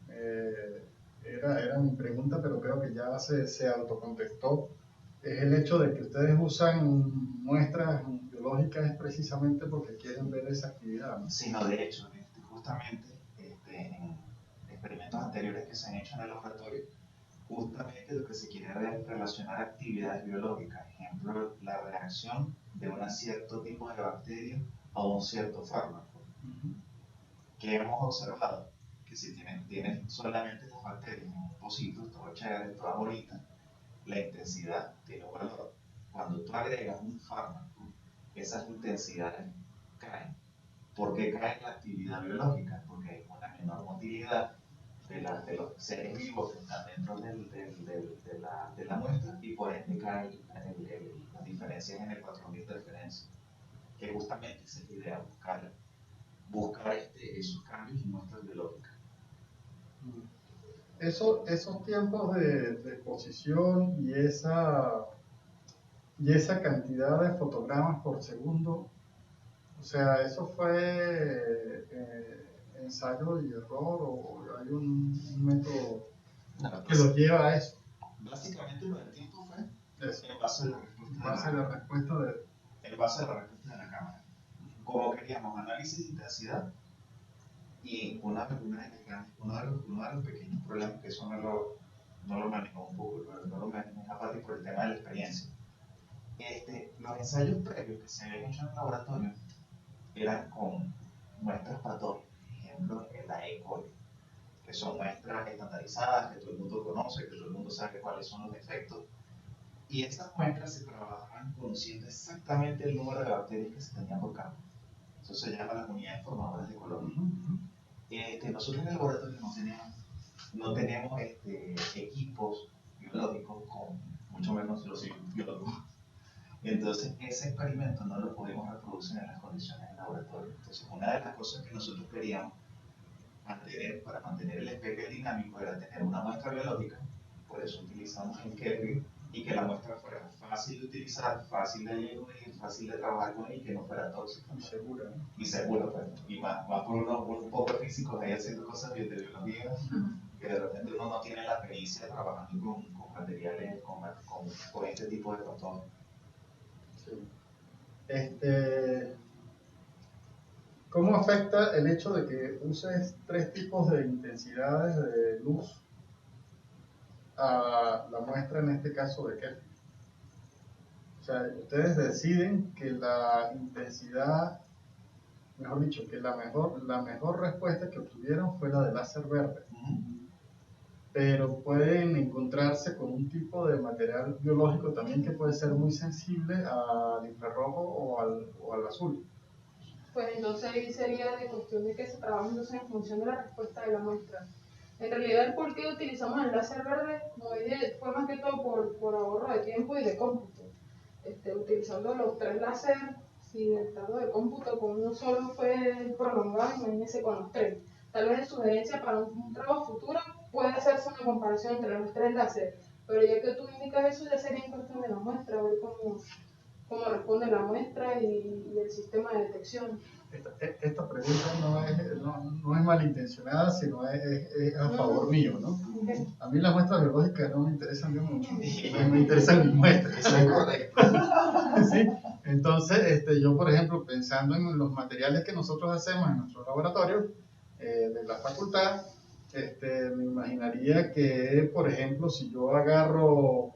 era mi pregunta, pero creo que ya se autocontestó. Es el hecho de que ustedes usan muestras biológicas es precisamente porque quieren ver esa actividad, ¿no? Sino de hecho, justamente en experimentos anteriores que se han hecho en el laboratorio, justamente lo que se quiere es relacionar actividades biológicas, ejemplo, la reacción de un cierto tipo de bacteria a un cierto fármaco. ¿Qué hemos observado? Que si tienes solamente las bacterias en un pocito, todo chévere, toda bonita, la intensidad tiene un valor. Cuando tú agregas un fármaco, esas intensidades caen. ¿Por qué cae la actividad biológica? Porque hay una menor motilidad de los seres vivos que están dentro de la muestra y por ende caen las diferencias en el patrón de interferencia. Que justamente esa es la idea, buscar esos cambios en muestras biológicas. Esos tiempos de exposición y esa cantidad de fotogramas por segundo, o sea, ¿eso fue ensayo y error o hay un método que lo lleva a eso? Básicamente lo del tiempo fue Eso. en base a la respuesta En base a la respuesta de la cámara. Como queríamos análisis de intensidad y uno de los pequeños problemas que eso no lo manejó un poco, no lo maneja Pati por el tema de la experiencia. Los ensayos previos que se habían hecho en el laboratorio eran con muestras patógenas, por ejemplo, la E. coli, que son muestras estandarizadas, que todo el mundo conoce, que todo el mundo sabe cuáles son los efectos. Y estas muestras se trabajaban conociendo exactamente el número de bacterias que se tenían por campo. Eso se llama las unidades formadoras de colonia. Nosotros en el laboratorio no tenemos equipos biológicos, mucho menos los biólogos. Entonces, ese experimento no lo pudimos reproducir en las condiciones del laboratorio. Entonces, una de las cosas que nosotros queríamos para mantener el espectro dinámico era tener una muestra biológica, por eso utilizamos el Kelvin, y que la muestra fuera fácil de utilizar, fácil de diluir, fácil de trabajar con ella y que no fuera tóxica. Y segura, ¿no? Y segura, pues. Y más por un poco físicos ahí haciendo cosas de biología, que de repente uno no tiene la pericia trabajando con materiales, con este tipo de patógenos. Sí. ¿Cómo afecta el hecho de que uses 3 tipos de intensidades de luz a la muestra, en este caso de Kelvin? O sea, ustedes deciden que la intensidad, mejor dicho, que la mejor respuesta que obtuvieron fue la de láser verde. Pero pueden encontrarse con un tipo de material biológico también que puede ser muy sensible al infrarrojo o al azul. Pues entonces ahí sería de cuestión de que se trabaje entonces en función de la respuesta de la muestra. En realidad, el por qué utilizamos el láser verde, como dije, fue más que todo por ahorro de tiempo y de cómputo. Utilizando los 3 láser sin el estado de cómputo, con uno solo fue prolongado, imagínense con los 3. Tal vez de sugerencia para un trabajo futuro puede hacerse una comparación entre los 3 láser, pero ya que tú indicas eso, ya sería en cuestión de la muestra, ver cómo responde la muestra y el sistema de detección. Esta pregunta no es malintencionada, sino es a favor mío, ¿no? A mí las muestras biológicas no me interesan de mucho, me interesan mis muestras. Eso es correcto. ¿Sí? Entonces, yo, por ejemplo, pensando en los materiales que nosotros hacemos en nuestro laboratorio de la facultad, me imaginaría que, por ejemplo, si yo agarro,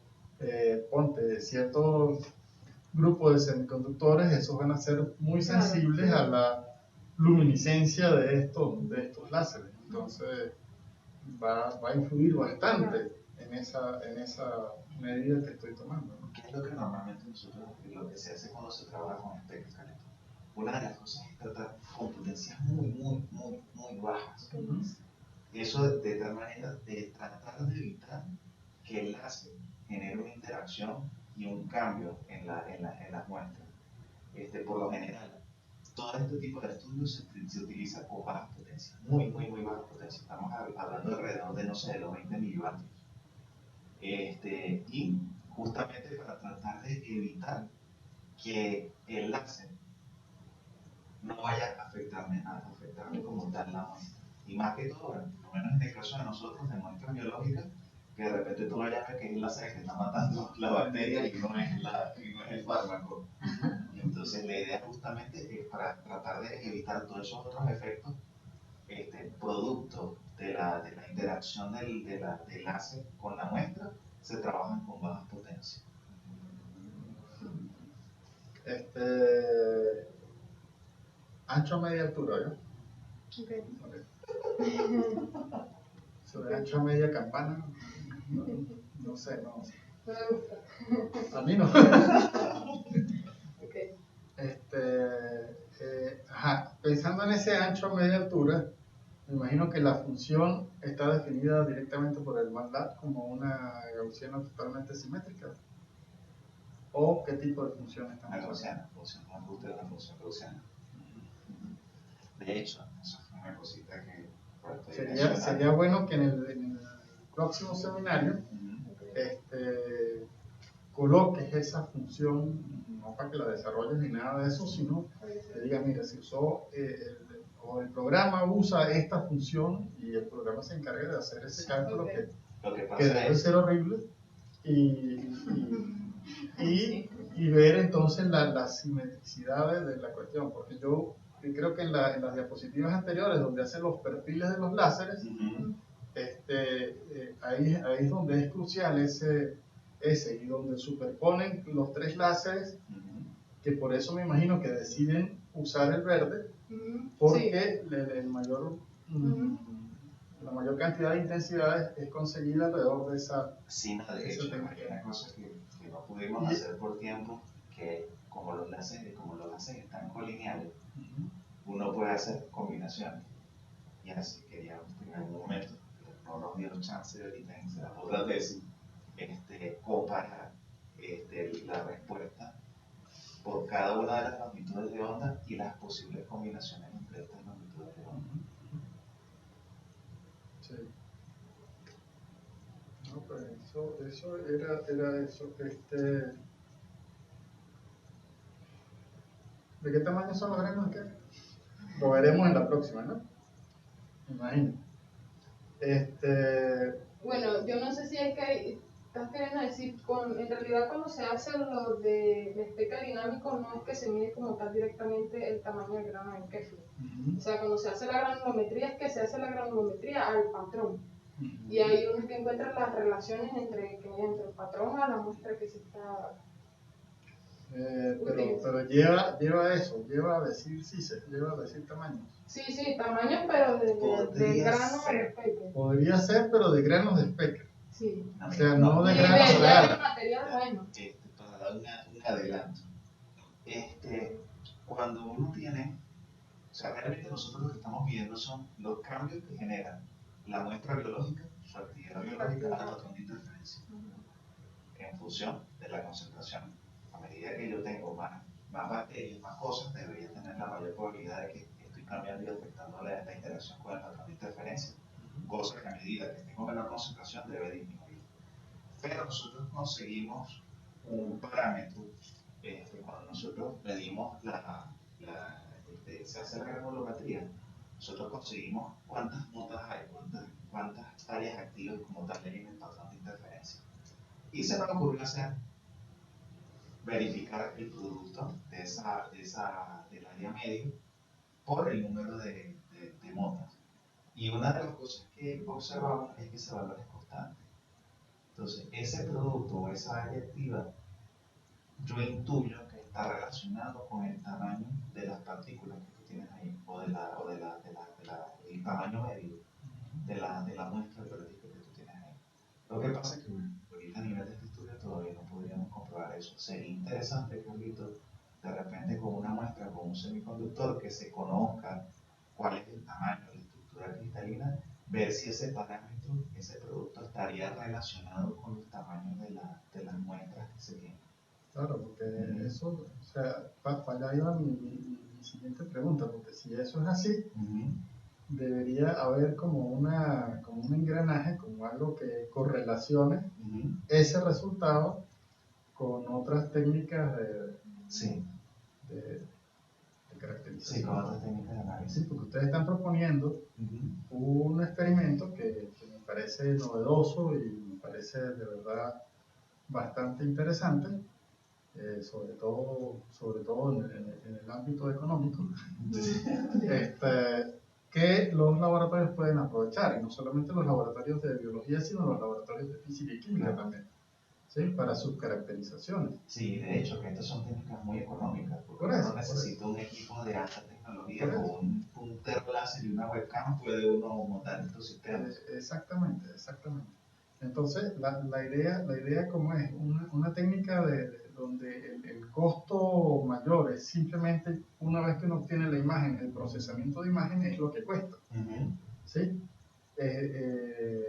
ponte, ciertos grupos de semiconductores, esos van a ser muy sensibles a la luminiscencia de estos láseres. Entonces, va a influir bastante en esa medida que estoy tomando, ¿no? ¿Qué es lo que normalmente nosotros, lo que se hace cuando se trabaja con espectros calientes? Una de las cosas es tratar con potencias muy bajas. Eso de tal manera de tratar de evitar que el láser genere una interacción y un cambio en las muestras. Por lo general, todo este tipo de estudios se utiliza con bajas potencias, muy bajas potencias. Estamos hablando alrededor de, no sé, de los 20 milivatios. Y justamente para tratar de evitar que el láser no vaya a afectarme como tal la muestra. Y más que todo, bueno, por lo menos en el caso de nosotros, de muestras biológicas, que de repente tú vayas a ver que es el láser que está matando la bacteria y no es el fármaco. Y entonces la idea justamente es para tratar de evitar todos esos otros efectos producto de la interacción del láser con la muestra, se trabajan con bajas potencias. Ancho a media altura, ¿no? Okay. Sobre ancho a media campana, no sé, no. No me gusta. A mí no. Okay. Pensando en ese ancho a media altura, me imagino que la función está definida directamente por el MATLAB como una gaussiana totalmente simétrica. ¿O qué tipo de función está? Una gaussiana, un ajuste de una función gaussiana. De hecho, eso fue una cosita que sería bueno que en el próximo seminario coloques esa función, no para que la desarrolles ni nada de eso, sino que diga, mira, si usó o el programa usa esta función y el programa se encarga de hacer ese cálculo que debe ser horrible y ver entonces las simetricidades de la cuestión, porque yo creo que en las diapositivas anteriores donde hacen los perfiles de los láseres, ahí es donde es crucial ese y donde superponen los 3 láseres, que por eso me imagino que deciden usar el verde, porque la mayor cantidad de intensidades es conseguida alrededor de esa. Sí, no, de hecho, hay una cosa que no pudimos hacer por tiempo, que como los láseres están colineales, uno puede hacer combinaciones. Y así queríamos en algún momento, no nos dio chance de ahorita en la otra tesis, comparar la respuesta por cada una de las longitudes de onda y las posibles combinaciones entre estas longitudes de onda. Sí. No, pues eso era eso. ¿De qué tamaño son los granos acá? Lo veremos en la próxima, ¿no? Me imagino. Bueno, yo no sé si es que estás queriendo decir, en realidad cuando se hace lo de espectro dinámico no es que se mide como tal directamente el tamaño del grano en Kepler. O sea, cuando se hace la granulometría es que se hace la granulometría al patrón. Y ahí uno es que encuentra las relaciones entre el patrón a la muestra que se está pero lleva eso, lleva a decir lleva a decir tamaños. Sí, tamaños, pero de grano de espectro. Podría ser, pero de granos de espectro. Sí. O sea, no de granos de reales. material bueno. Para dar un adelanto. Cuando uno tiene, o sea, realmente nosotros lo que estamos viendo son los cambios que generan la muestra biológica, su actividad biológica al patrón de interferencia. En función de la concentración. A medida que yo tengo más bacterias, más cosas, debería tener la mayor probabilidad de que estoy cambiando y afectando la interacción con el patrón de interferencia. Cosa que a medida que tengo menor concentración debe disminuir. Pero nosotros conseguimos un parámetro, cuando nosotros medimos se hace la granulometría, nosotros conseguimos cuántas notas hay, cuántas áreas activas como tal hay en el patrón de interferencia. Y se nos ocurrió verificar el producto del área medio por el número de motas. Y una de las cosas que observamos es que ese valor es constante. Entonces, ese producto o esa área activa, yo intuyo que está relacionado con el tamaño de las partículas que tú tienes ahí, o el tamaño medio de la muestra biológica que tú tienes ahí. Lo que pasa es que, bueno, ahorita a nivel de este estudio todavía no podríamos comprobar eso. Sería interesante, Carlito, de repente con una muestra, con un semiconductor, que se conozca cuál es el tamaño, la estructura cristalina, ver si ese parámetro, ese producto estaría relacionado con los tamaños de las muestras que se tienen. Claro, porque eso, o sea, para allá iba mi siguiente pregunta, porque si eso es así, debería haber como un engranaje, como algo que correlacione ese resultado con otras técnicas de caracterización. Sí, con otras técnicas de análisis. Sí, porque ustedes están proponiendo un experimento que me parece novedoso y me parece de verdad bastante interesante, sobre todo en el ámbito económico, que los laboratorios pueden aprovechar, y no solamente los laboratorios de biología, sino los laboratorios de física y química también, ¿sí? Para sus caracterizaciones. Sí, de hecho, que estas son técnicas muy económicas, porque uno necesita un equipo de alta tecnología, con un termoláser y una webcam puede uno montar estos sistemas. Exactamente. Entonces, la idea como es una técnica donde el costo mayor es simplemente una vez que uno obtiene la imagen, el procesamiento de imagen es lo que cuesta. ¿Sí?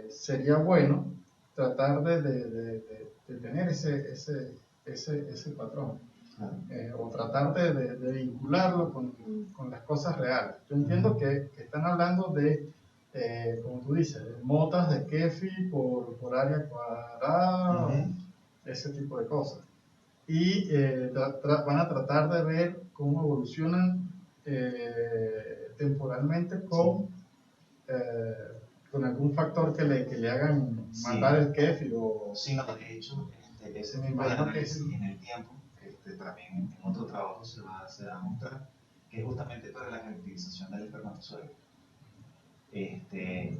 Sería bueno tratar de tener ese patrón, o tratar de vincularlo con las cosas reales. Yo entiendo que están hablando de, como tú dices, de motas de Kefi por área cuadrada, ese tipo de cosas. Y van a tratar de ver cómo evolucionan temporalmente con algún factor que le hagan matar el Kefi o... Sí, no, de hecho, ese tipo de análisis en el tiempo, también en otro trabajo se va a mostrar, que es justamente para la caracterización del espermatozoide.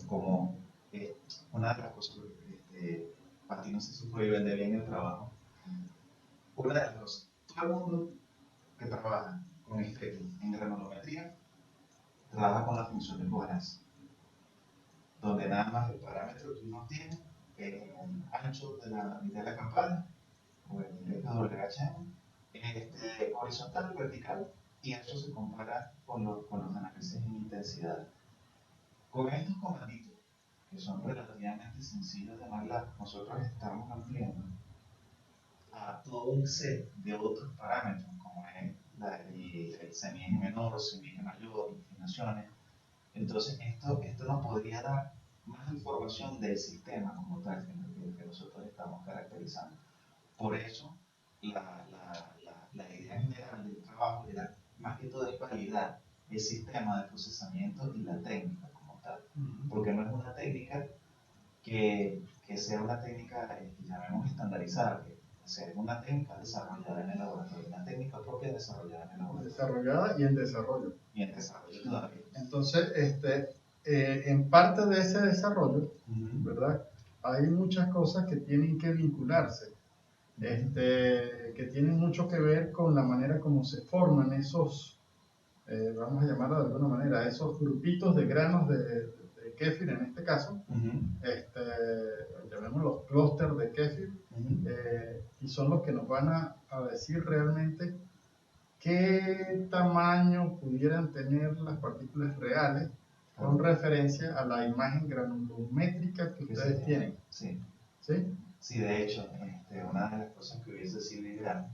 Como una de las cosas, para ti no sé si puede vender bien el trabajo, una de las cosas, todo el mundo que trabaja con espectro en granulometría trabaja con la función de cobranza, donde nada más el parámetro que uno tiene es el ancho de la mitad de la campana, o el WHM, horizontal y vertical, y eso se compara con los análisis en intensidad. Con estos comanditos, que son relativamente sencillos de hablar, nosotros estamos ampliando a todo un set de otros parámetros, como es el semieje menor, semieje mayor, inclinaciones. Entonces, esto nos podría dar más información del sistema como tal que nosotros estamos caracterizando. Por eso, la idea general del trabajo era más que todo validar el sistema de procesamiento y la técnica como tal, porque no es una técnica que sea una técnica que llamemos estandarizada, que sea una técnica desarrollada en el laboratorio, una técnica propia desarrollada en el laboratorio. Desarrollada y en desarrollo. Y en desarrollo todavía. Entonces, en parte de ese desarrollo, ¿verdad? Hay muchas cosas que tienen que vincularse, que tienen mucho que ver con la manera como se forman esos, vamos a llamarlo de alguna manera, esos grupitos de granos de kéfir en este caso, llamémoslos clúster de kéfir, y son los que nos van a decir realmente qué tamaño pudieran tener las partículas reales con referencia a la imagen granulométrica que ustedes tienen. Sí. ¿Sí? Sí, de hecho, una de las cosas que hubiese sido ideal,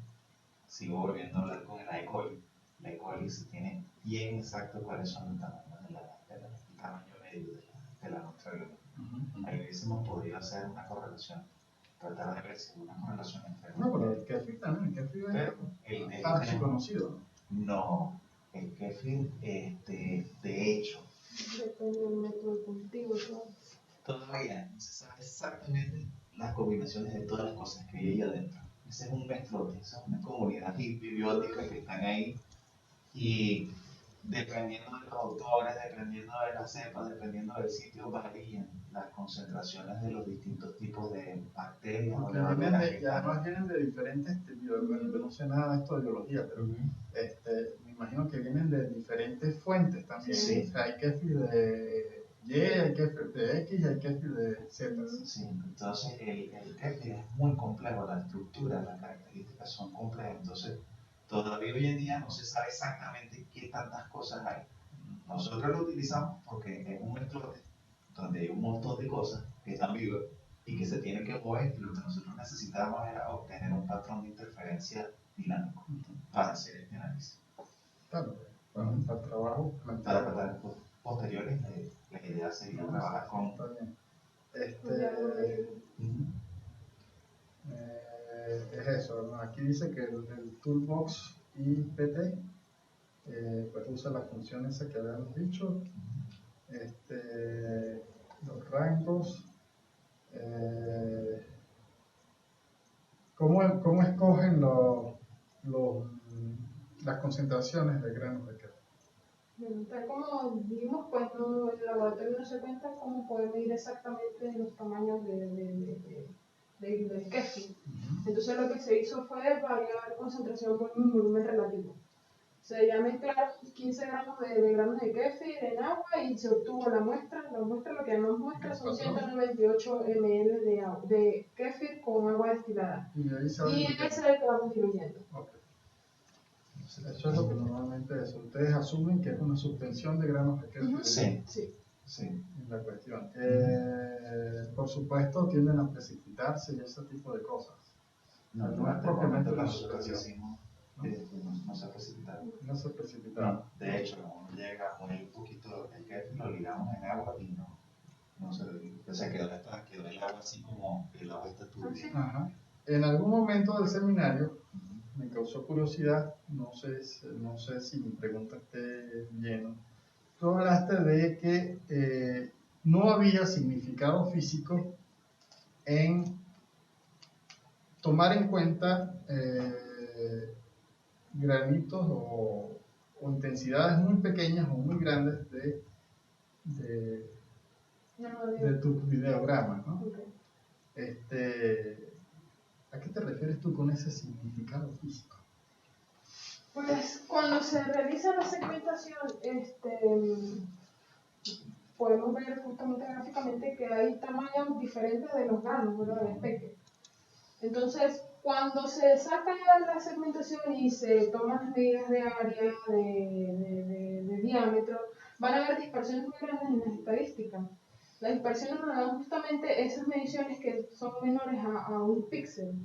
sigo volviendo a hablar con el E. coli. La E. coli se tiene bien exacto cuáles son los tamaños el tamaño medio de la muestra de ahí hubiésemos podido hacer una correlación, tratar de ver si hay una correlación entre No, pero el kefir también, el kefir es archiconocido. No, el kefir, de hecho, Depende del método de cultivo y todo. todavía no se sabe exactamente las combinaciones de todas las cosas que hay ahí adentro. Ese es un mezclote, esa es una comunidad bibliótica que están ahí y dependiendo de los autores, dependiendo de la cepa, dependiendo del sitio, varían las concentraciones de los distintos tipos de bacterias o Porque levaduras que y están. además vienen de diferentes, bueno, yo no sé nada de esto de biología, pero me imagino que vienen de diferentes fuentes también. Sí. O sea, hay kefir de Y, hay kefir de X y hay kefir de Z. Sí, entonces el kefir es muy complejo, la estructura, las características son complejas, entonces todavía hoy en día no se sabe exactamente qué tantas cosas hay. Nosotros lo utilizamos porque es un mezclote donde hay un montón de cosas que están vivas y que se tienen que mover y lo que nosotros necesitamos era obtener un patrón de interferencia dinámico para hacer este análisis. Claro, para trabajo Para planteado. tratar posteriores, la idea sería trabajar con... Está bien. Es eso, ¿no? Aquí dice que el Toolbox IPT pues usa la función esa que habíamos dicho, los rangos, ¿cómo escogen las concentraciones de granos de kefir? Bueno, tal como vimos, pues no, el laboratorio no se cuenta cómo poder medir exactamente los tamaños del kefir. Entonces lo que se hizo fue variar concentración por un volumen relativo. Se ya mezclaron 15 gramos de granos de kefir en agua y se obtuvo la muestra. La muestra lo que nos muestra son 198 ml de kefir con agua destilada. Y ahí Y ese es el que vamos diluyendo. Okay. Eso es lo que normalmente es. Ustedes asumen que es una suspensión de granos de kefir. Sí. Sí, la cuestión. Por supuesto, tienden a precipitarse y ese tipo de cosas. No es propiamente la suspensión. No se ha precipitado. No se precipitado. No, de hecho, cuando llega a poner un poquito el kefir, lo ligamos en agua y no se o sea, quedó el agua así como el agua está turbia. Ajá. En algún momento del seminario me causó curiosidad, no sé si mi pregunta esté bien. Tú hablaste de que no había significado físico en tomar en cuenta granitos o intensidades muy pequeñas o muy grandes de tu videograma, ¿no? Okay. ¿A qué te refieres tú con ese significado físico? Pues cuando se realiza la segmentación, podemos ver justamente gráficamente que hay tamaños diferentes de los granos, ¿verdad? De espeque. Entonces, cuando se saca la segmentación y se toman las medidas de área, de diámetro, van a haber dispersiones muy grandes en las estadísticas. Las dispersiones nos dan justamente esas mediciones que son menores a un píxel.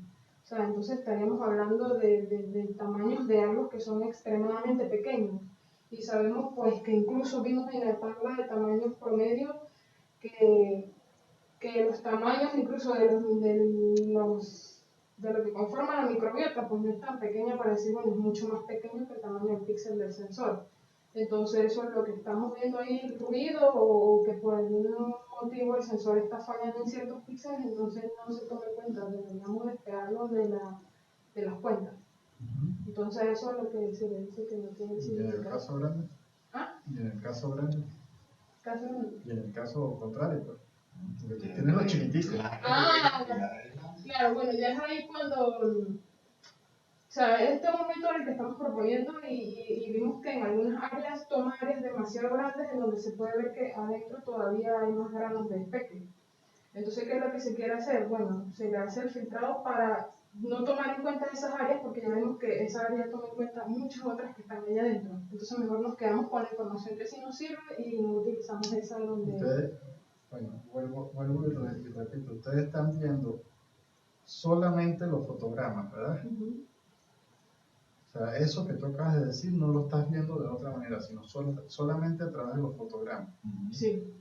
O sea, entonces estaríamos hablando de tamaños de algo que son extremadamente pequeños. Y sabemos pues que incluso vimos en la tabla de tamaños promedio que los tamaños incluso de lo que conforma la microbiota pues no es tan pequeña para decir, bueno, es mucho más pequeño que el tamaño del píxel del sensor. Entonces eso es lo que estamos viendo ahí, el ruido o que por algún motivo el sensor está fallando en ciertos píxeles, entonces no se toma en cuenta, deberíamos despegarlo de las cuentas. Entonces eso es lo que se le dice que no tiene significado. ¿Y en el caso grande? ¿Ah? ¿Y en el caso grande? ¿Caso grande? ¿Y en el caso contrario? Pues? Porque tienes los chiquititos. Claro, bueno, ya es ahí cuando... O sea, este es un método el que estamos proponiendo y vimos que en algunas áreas toma áreas demasiado grandes en donde se puede ver que adentro todavía hay más granos de espeque. Entonces, ¿qué es lo que se quiere hacer? Bueno, se le hace el filtrado para no tomar en cuenta esas áreas porque ya vemos que esa área toma en cuenta muchas otras que están allá adentro. Entonces mejor nos quedamos con la información que sí nos sirve y no utilizamos esa donde... Ustedes, bueno, vuelvo y repito, ustedes están viendo solamente los fotogramas, ¿verdad? Ujú. O sea, eso que tú acabas de decir no lo estás viendo de otra manera, sino solamente a través de los fotogramas. Sí.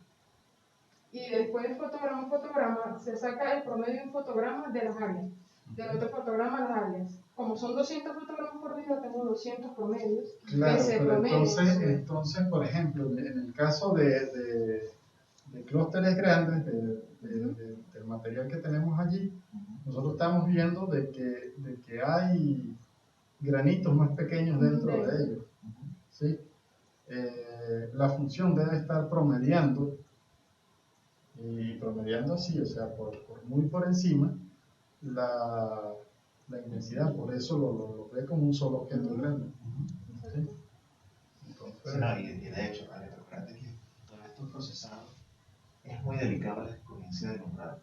Y después de fotograma a fotograma se saca el promedio de un fotograma de las áreas. Del otro fotograma las áreas. Como son 200 fotogramas por día, tengo 200 promedios. Claro, Ese pero promedio, entonces, por ejemplo, en el caso de clústeres grandes, del material que tenemos allí, nosotros estamos viendo de que hay granitos más pequeños dentro de ellos. ¿Sí? La función debe estar promediando, y promediando así, o sea, muy por encima, la intensidad, por eso lo ve como un solo objeto grande. ¿Sí? Entonces, Sí, no, y de hecho, vale, recuerda que todo esto procesado es muy delicado la experiencia del umbral.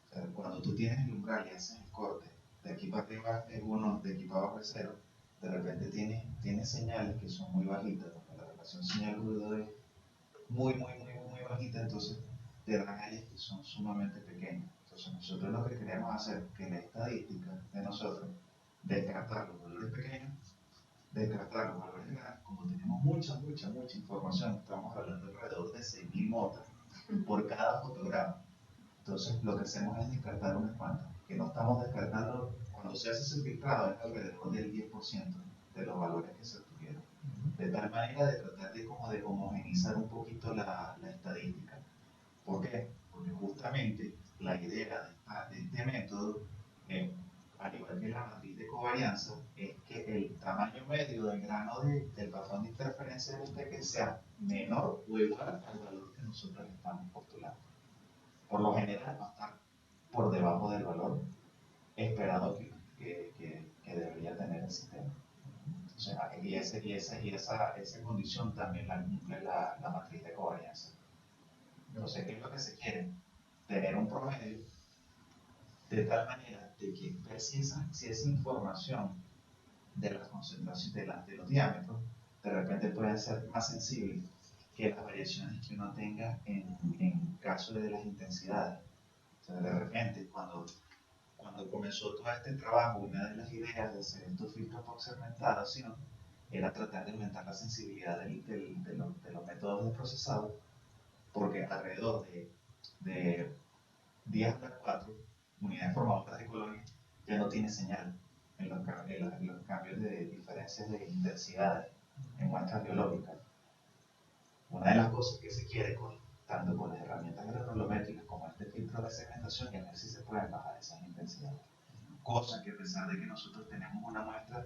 O sea, cuando tú tienes el umbral y haces el corte, de aquí para arriba es 1, de aquí para abajo es 0, de repente tienes señales que son muy bajitas, porque la relación señal-ruido es muy bajita, entonces te dan áreas que son sumamente pequeñas. Entonces nosotros lo que queremos hacer es que la estadística de nosotros, descartar los valores pequeños, descartar los valores grandes, como tenemos mucha información, estamos hablando de alrededor de 6.000 notas por cada fotograma. Entonces lo que hacemos es descartar unas cuantas, que no estamos descartando, cuando se hace ese filtrado es alrededor del 10% de los valores que se obtuvieron. De tal manera de tratar de homogenizar un poquito la estadística. ¿Por qué? Porque justamente la idea de este método, al igual que la matriz de covarianza, es que el tamaño medio del grano del patrón de interferencia del peque sea menor o igual al valor que nosotros estamos postulando. Por lo general va a estar por debajo del valor esperado que debería tener el sistema. O sea, esa condición también la cumple la matriz de covarianza. Entonces, ¿qué es lo que se quiere? Tener un promedio de tal manera de que ver si esa información de las concentraciones de los diámetros de repente puede ser más sensible que las variaciones que uno tenga en caso de las intensidades. O sea, de repente, cuando comenzó todo este trabajo, una de las ideas de hacer estos filtros por segmentado era tratar de aumentar la sensibilidad de los métodos de procesado, porque alrededor de 10 a la 4 unidades formadoras de colonias ya no tiene señal en los cambios de diferencias de intensidades en muestras biológicas. Una de las cosas que se quiere tanto con las herramientas granulométricas como este filtro de segmentación es ver si se pueden bajar esas intensidades. Cosa que a pesar de que nosotros tenemos una muestra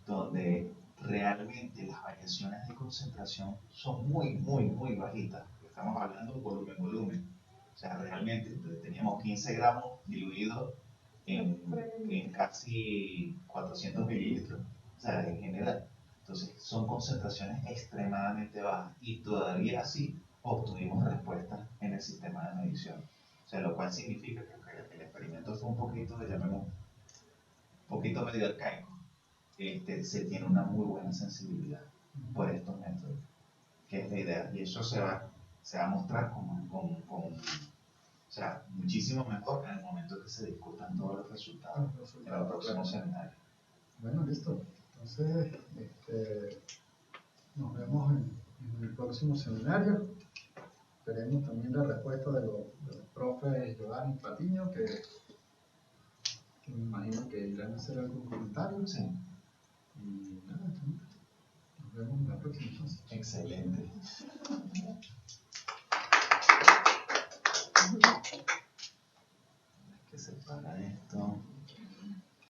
donde realmente las variaciones de concentración son muy bajitas, estamos hablando de volumen. O sea, realmente teníamos 15 gramos diluidos en casi 400 mililitros, o sea, en general. Entonces, son concentraciones extremadamente bajas y todavía así obtuvimos respuestas en el sistema de medición. O sea, lo cual significa que el experimento fue un poquito, llamemos, poquito medio arcaico. Se tiene una muy buena sensibilidad por estos métodos, que es la idea, y eso se va a mostrar o sea, muchísimo mejor en el momento que se discutan todos los resultados en el próximo seminario. Bueno, listo. Entonces, nos vemos en el próximo seminario. Veremos también la respuesta de los profes Giovanni y Patiño, que me imagino que irán a hacer algún comentario. Sí. Y nada, nos vemos en la próxima entonces. Excelente. Hay que separar esto.